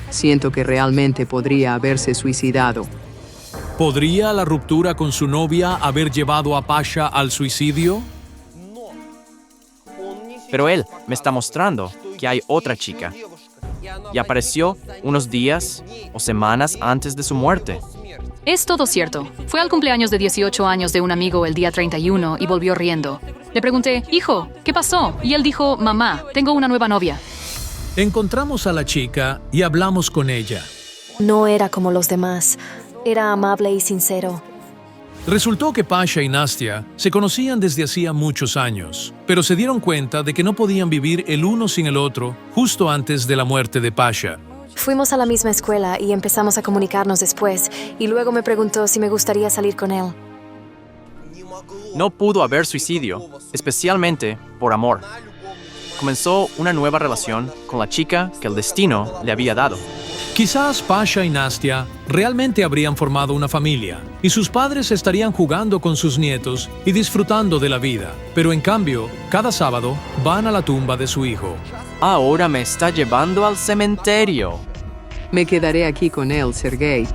Speaker 17: Siento que realmente podría haberse suicidado.
Speaker 1: ¿Podría la ruptura con su novia haber llevado a Pasha al suicidio?
Speaker 24: Pero él me está mostrando que hay otra chica. Y apareció unos días o semanas antes de su muerte.
Speaker 10: Es todo cierto. Fue al cumpleaños de 18 años de un amigo el día 31 y volvió riendo. Le pregunté: hijo, ¿qué pasó? Y él dijo: mamá, tengo una nueva novia.
Speaker 1: Encontramos a la chica y hablamos con ella.
Speaker 7: No era como los demás. Era amable y sincero.
Speaker 1: Resultó que Pasha y Nastia se conocían desde hacía muchos años, pero se dieron cuenta de que no podían vivir el uno sin el otro justo antes de la muerte de Pasha.
Speaker 7: Fuimos a la misma escuela y empezamos a comunicarnos después, y luego me preguntó si me gustaría salir con él.
Speaker 24: No pudo haber suicidio, especialmente por amor. Comenzó una nueva relación con la chica que el destino le había dado.
Speaker 1: Quizás Pasha y Nastia realmente habrían formado una familia y sus padres estarían jugando con sus nietos y disfrutando de la vida, pero en cambio, cada sábado van a la tumba de su hijo.
Speaker 24: Ahora me está llevando al cementerio.
Speaker 17: Me quedaré aquí con él, Sergei.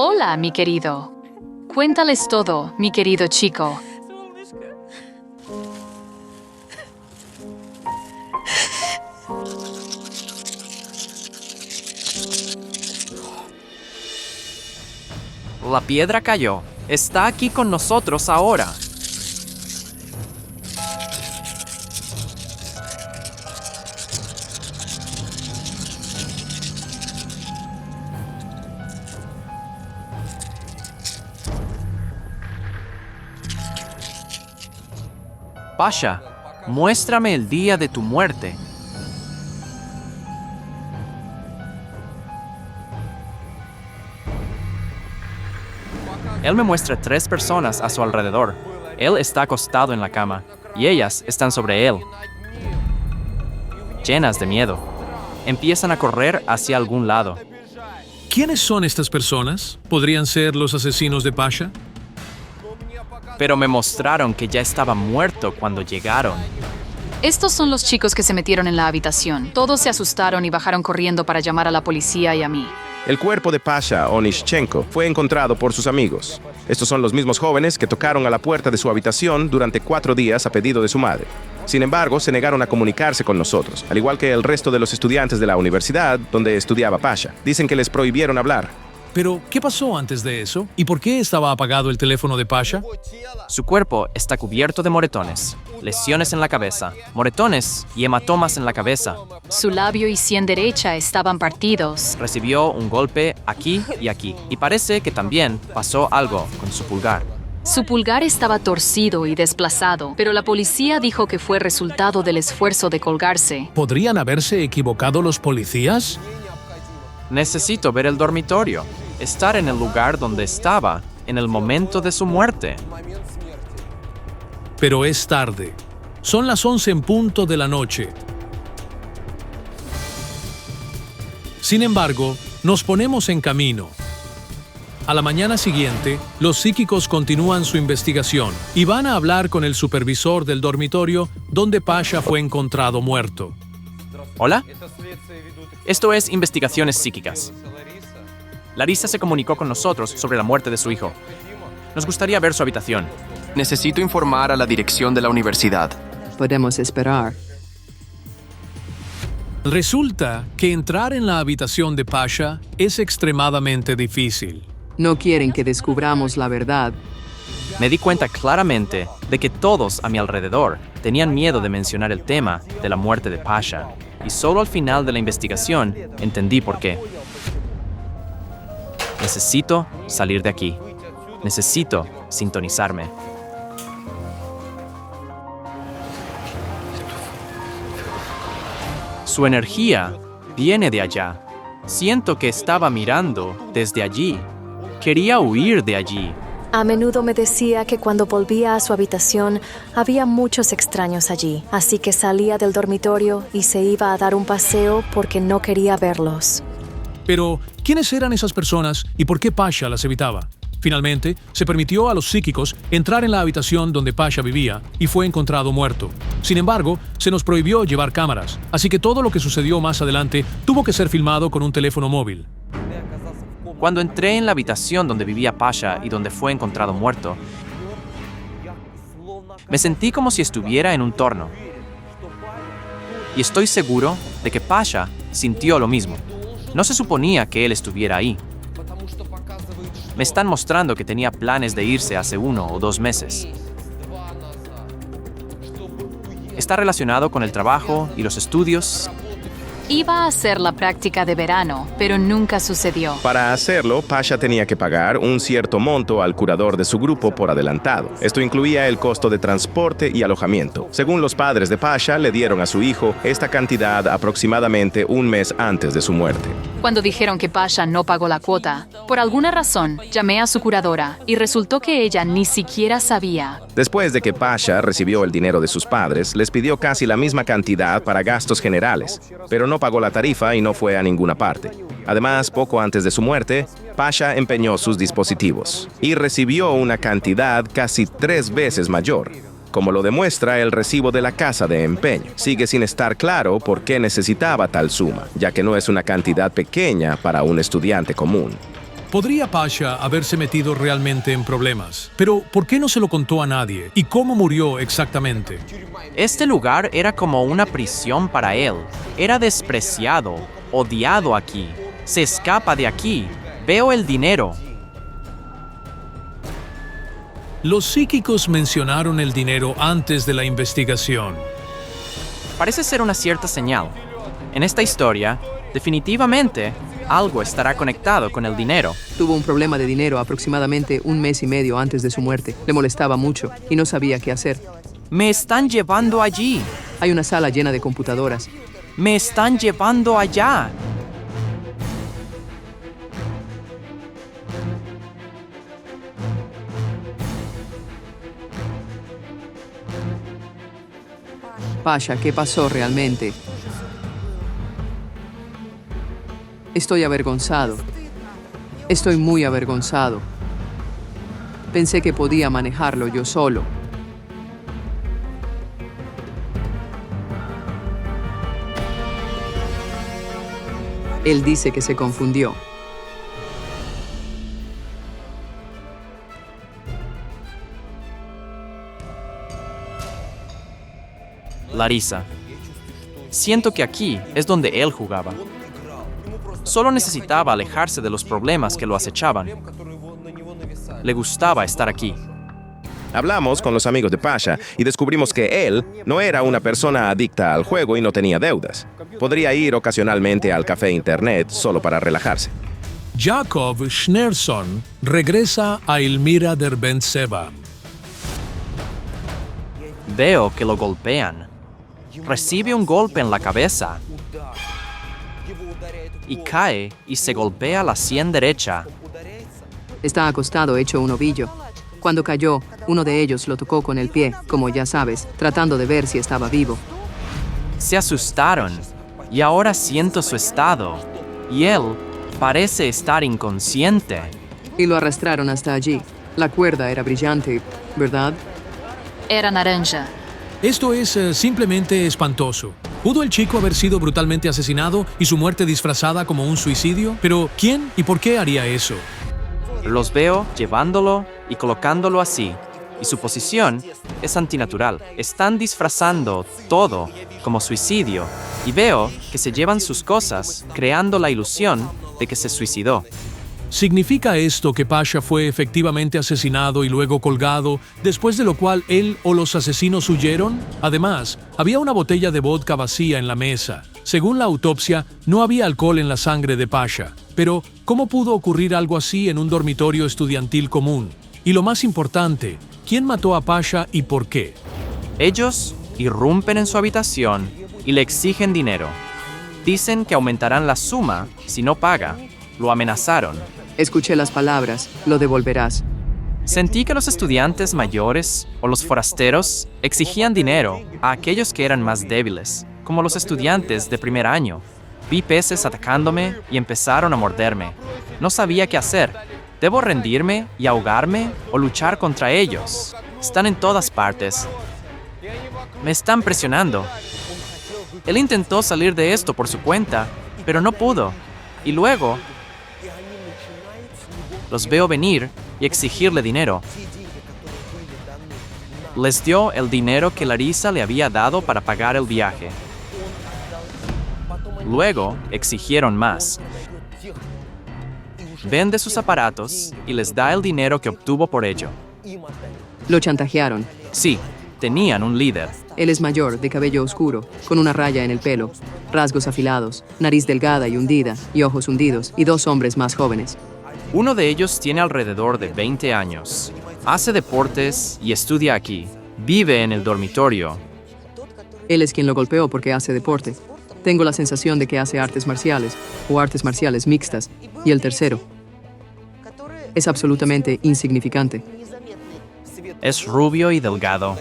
Speaker 10: Hola, mi querido. Cuéntales todo, mi querido chico.
Speaker 24: La piedra cayó. Está aquí con nosotros ahora. Pasha, muéstrame el día de tu muerte. Él me muestra 3 personas a su alrededor. Él está acostado en la cama y ellas están sobre él, llenas de miedo. Empiezan a correr hacia algún lado.
Speaker 1: ¿Quiénes son estas personas? ¿Podrían ser los asesinos de Pasha?
Speaker 24: Pero me mostraron que ya estaba muerto cuando llegaron.
Speaker 10: Estos son los chicos que se metieron en la habitación. Todos se asustaron y bajaron corriendo para llamar a la policía y a mí.
Speaker 2: El cuerpo de Pasha Onishchenko fue encontrado por sus amigos. Estos son los mismos jóvenes que tocaron a la puerta de su habitación durante 4 días a pedido de su madre. Sin embargo, se negaron a comunicarse con nosotros, al igual que el resto de los estudiantes de la universidad donde estudiaba Pasha. Dicen que les prohibieron hablar.
Speaker 1: Pero, ¿qué pasó antes de eso? ¿Y por qué estaba apagado el teléfono de Pasha?
Speaker 24: Su cuerpo está cubierto de moretones, lesiones en la cabeza, moretones y hematomas en la cabeza.
Speaker 10: Su labio y sien derecha estaban partidos.
Speaker 24: Recibió un golpe aquí y aquí. Y parece que también pasó algo con su pulgar.
Speaker 10: Su pulgar estaba torcido y desplazado, pero la policía dijo que fue resultado del esfuerzo de colgarse.
Speaker 1: ¿Podrían haberse equivocado los policías?
Speaker 24: Necesito ver el dormitorio, estar en el lugar donde estaba en el momento de su muerte.
Speaker 1: Pero es tarde. Son las 11 en punto de la noche. Sin embargo, nos ponemos en camino. A la mañana siguiente, los psíquicos continúan su investigación y van a hablar con el supervisor del dormitorio donde Pasha fue encontrado muerto.
Speaker 24: ¿Hola? Esto es Investigaciones Psíquicas. Larissa se comunicó con nosotros sobre la muerte de su hijo. Nos gustaría ver su habitación.
Speaker 3: Necesito informar a la dirección de la universidad.
Speaker 17: Podemos esperar.
Speaker 1: Resulta que entrar en la habitación de Pasha es extremadamente difícil.
Speaker 17: No quieren que descubramos la verdad.
Speaker 24: Me di cuenta claramente de que todos a mi alrededor tenían miedo de mencionar el tema de la muerte de Pasha. Y solo al final de la investigación entendí por qué. Necesito salir de aquí. Necesito sintonizarme. Su energía viene de allá. Siento que estaba mirando desde allí. Quería huir de allí.
Speaker 7: A menudo me decía que cuando volvía a su habitación había muchos extraños allí, así que salía del dormitorio y se iba a dar un paseo porque no quería verlos.
Speaker 1: Pero, ¿quiénes eran esas personas y por qué Pasha las evitaba? Finalmente, se permitió a los psíquicos entrar en la habitación donde Pasha vivía y fue encontrado muerto. Sin embargo, se nos prohibió llevar cámaras, así que todo lo que sucedió más adelante tuvo que ser filmado con un teléfono móvil.
Speaker 24: Cuando entré en la habitación donde vivía Pasha y donde fue encontrado muerto, me sentí como si estuviera en un torno. Y estoy seguro de que Pasha sintió lo mismo. No se suponía que él estuviera ahí. Me están mostrando que tenía planes de irse hace 1 o 2 meses. Está relacionado con el trabajo y los estudios.
Speaker 10: Iba a hacer la práctica de verano, pero nunca sucedió.
Speaker 2: Para hacerlo, Pasha tenía que pagar un cierto monto al curador de su grupo por adelantado. Esto incluía el costo de transporte y alojamiento. Según los padres de Pasha, le dieron a su hijo esta cantidad aproximadamente un mes antes de su muerte.
Speaker 10: Cuando dijeron que Pasha no pagó la cuota, por alguna razón, llamé a su curadora y resultó que ella ni siquiera sabía.
Speaker 2: Después de que Pasha recibió el dinero de sus padres, les pidió casi la misma cantidad para gastos generales, pero no pagó la tarifa y no fue a ninguna parte. Además, poco antes de su muerte, Pasha empeñó sus dispositivos y recibió una cantidad casi 3 veces mayor. Como lo demuestra el recibo de la casa de empeño. Sigue sin estar claro por qué necesitaba tal suma, ya que no es una cantidad pequeña para un estudiante común.
Speaker 1: ¿Podría Pasha haberse metido realmente en problemas? Pero, ¿por qué no se lo contó a nadie? ¿Y cómo murió exactamente?
Speaker 24: Este lugar era como una prisión para él. Era despreciado, odiado aquí. Se escapa de aquí. Veo el dinero.
Speaker 1: Los psíquicos mencionaron el dinero antes de la investigación.
Speaker 24: Parece ser una cierta señal. En esta historia, definitivamente, algo estará conectado con el dinero.
Speaker 8: Tuvo un problema de dinero aproximadamente un mes y medio antes de su muerte. Le molestaba mucho y no sabía qué hacer.
Speaker 24: Me están llevando allí.
Speaker 8: Hay una sala llena de computadoras.
Speaker 24: Me están llevando allá.
Speaker 8: Pasha, ¿qué pasó realmente? Estoy avergonzado. Estoy muy avergonzado. Pensé que podía manejarlo yo solo. Él dice que se confundió.
Speaker 24: Larissa. Siento que aquí es donde él jugaba. Solo necesitaba alejarse de los problemas que lo acechaban. Le gustaba estar aquí.
Speaker 2: Hablamos con los amigos de Pasha y descubrimos que él no era una persona adicta al juego y no tenía deudas. Podría ir ocasionalmente al café internet solo para relajarse.
Speaker 1: Jacob Schneerson regresa a Elmira Derbentseva.
Speaker 24: Veo que lo golpean. Recibe un golpe en la cabeza. Y cae y se golpea la sien derecha.
Speaker 8: Está acostado hecho un ovillo. Cuando cayó, uno de ellos lo tocó con el pie, como ya sabes, tratando de ver si estaba vivo.
Speaker 24: Se asustaron y ahora siento su estado. Y él parece estar inconsciente.
Speaker 8: Y lo arrastraron hasta allí. La cuerda era brillante, ¿verdad?
Speaker 10: Era naranja.
Speaker 1: Esto es simplemente espantoso. ¿Pudo el chico haber sido brutalmente asesinado y su muerte disfrazada como un suicidio? Pero, ¿quién y por qué haría eso?
Speaker 24: Los veo llevándolo y colocándolo así, y su posición es antinatural. Están disfrazando todo como suicidio, y veo que se llevan sus cosas, creando la ilusión de que se suicidó.
Speaker 1: ¿Significa esto que Pasha fue efectivamente asesinado y luego colgado, después de lo cual él o los asesinos huyeron? Además, había una botella de vodka vacía en la mesa. Según la autopsia, no había alcohol en la sangre de Pasha. Pero, ¿cómo pudo ocurrir algo así en un dormitorio estudiantil común? Y lo más importante, ¿quién mató a Pasha y por qué?
Speaker 24: Ellos irrumpen en su habitación y le exigen dinero. Dicen que aumentarán la suma si no paga. Lo amenazaron.
Speaker 8: Escuché las palabras, lo devolverás.
Speaker 24: Sentí que los estudiantes mayores o los forasteros exigían dinero a aquellos que eran más débiles, como los estudiantes de primer año. Vi peces atacándome y empezaron a morderme. No sabía qué hacer. ¿Debo rendirme y ahogarme o luchar contra ellos? Están en todas partes. Me están presionando. Él intentó salir de esto por su cuenta, pero no pudo. Y luego los veo venir y exigirle dinero. Les dio el dinero que Larissa le había dado para pagar el viaje. Luego exigieron más. Vende sus aparatos y les da el dinero que obtuvo por ello.
Speaker 8: Lo chantajearon.
Speaker 24: Sí, tenían un líder.
Speaker 8: Él es mayor, de cabello oscuro, con una raya en el pelo, rasgos afilados, nariz delgada y hundida, y ojos hundidos, y 2 hombres más jóvenes.
Speaker 24: Uno de ellos tiene alrededor de 20 años. Hace deportes y estudia aquí. Vive en el dormitorio.
Speaker 8: Él es quien lo golpeó porque hace deporte. Tengo la sensación de que hace artes marciales, o artes marciales mixtas. Y el tercero es absolutamente insignificante.
Speaker 24: Es rubio y delgado.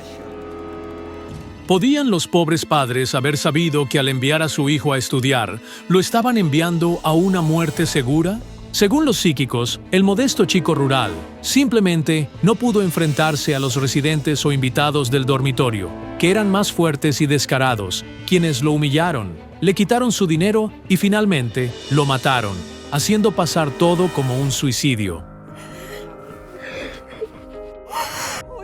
Speaker 1: ¿Podían los pobres padres haber sabido que al enviar a su hijo a estudiar, lo estaban enviando a una muerte segura? Según los psíquicos, el modesto chico rural simplemente no pudo enfrentarse a los residentes o invitados del dormitorio, que eran más fuertes y descarados, quienes lo humillaron, le quitaron su dinero y finalmente lo mataron, haciendo pasar todo como un suicidio.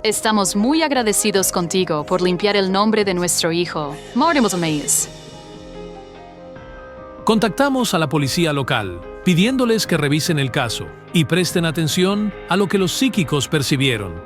Speaker 10: Estamos muy agradecidos contigo por limpiar el nombre de nuestro hijo, Mortimer Mays.
Speaker 1: Contactamos a la policía local, pidiéndoles que revisen el caso y presten atención a lo que los psíquicos percibieron.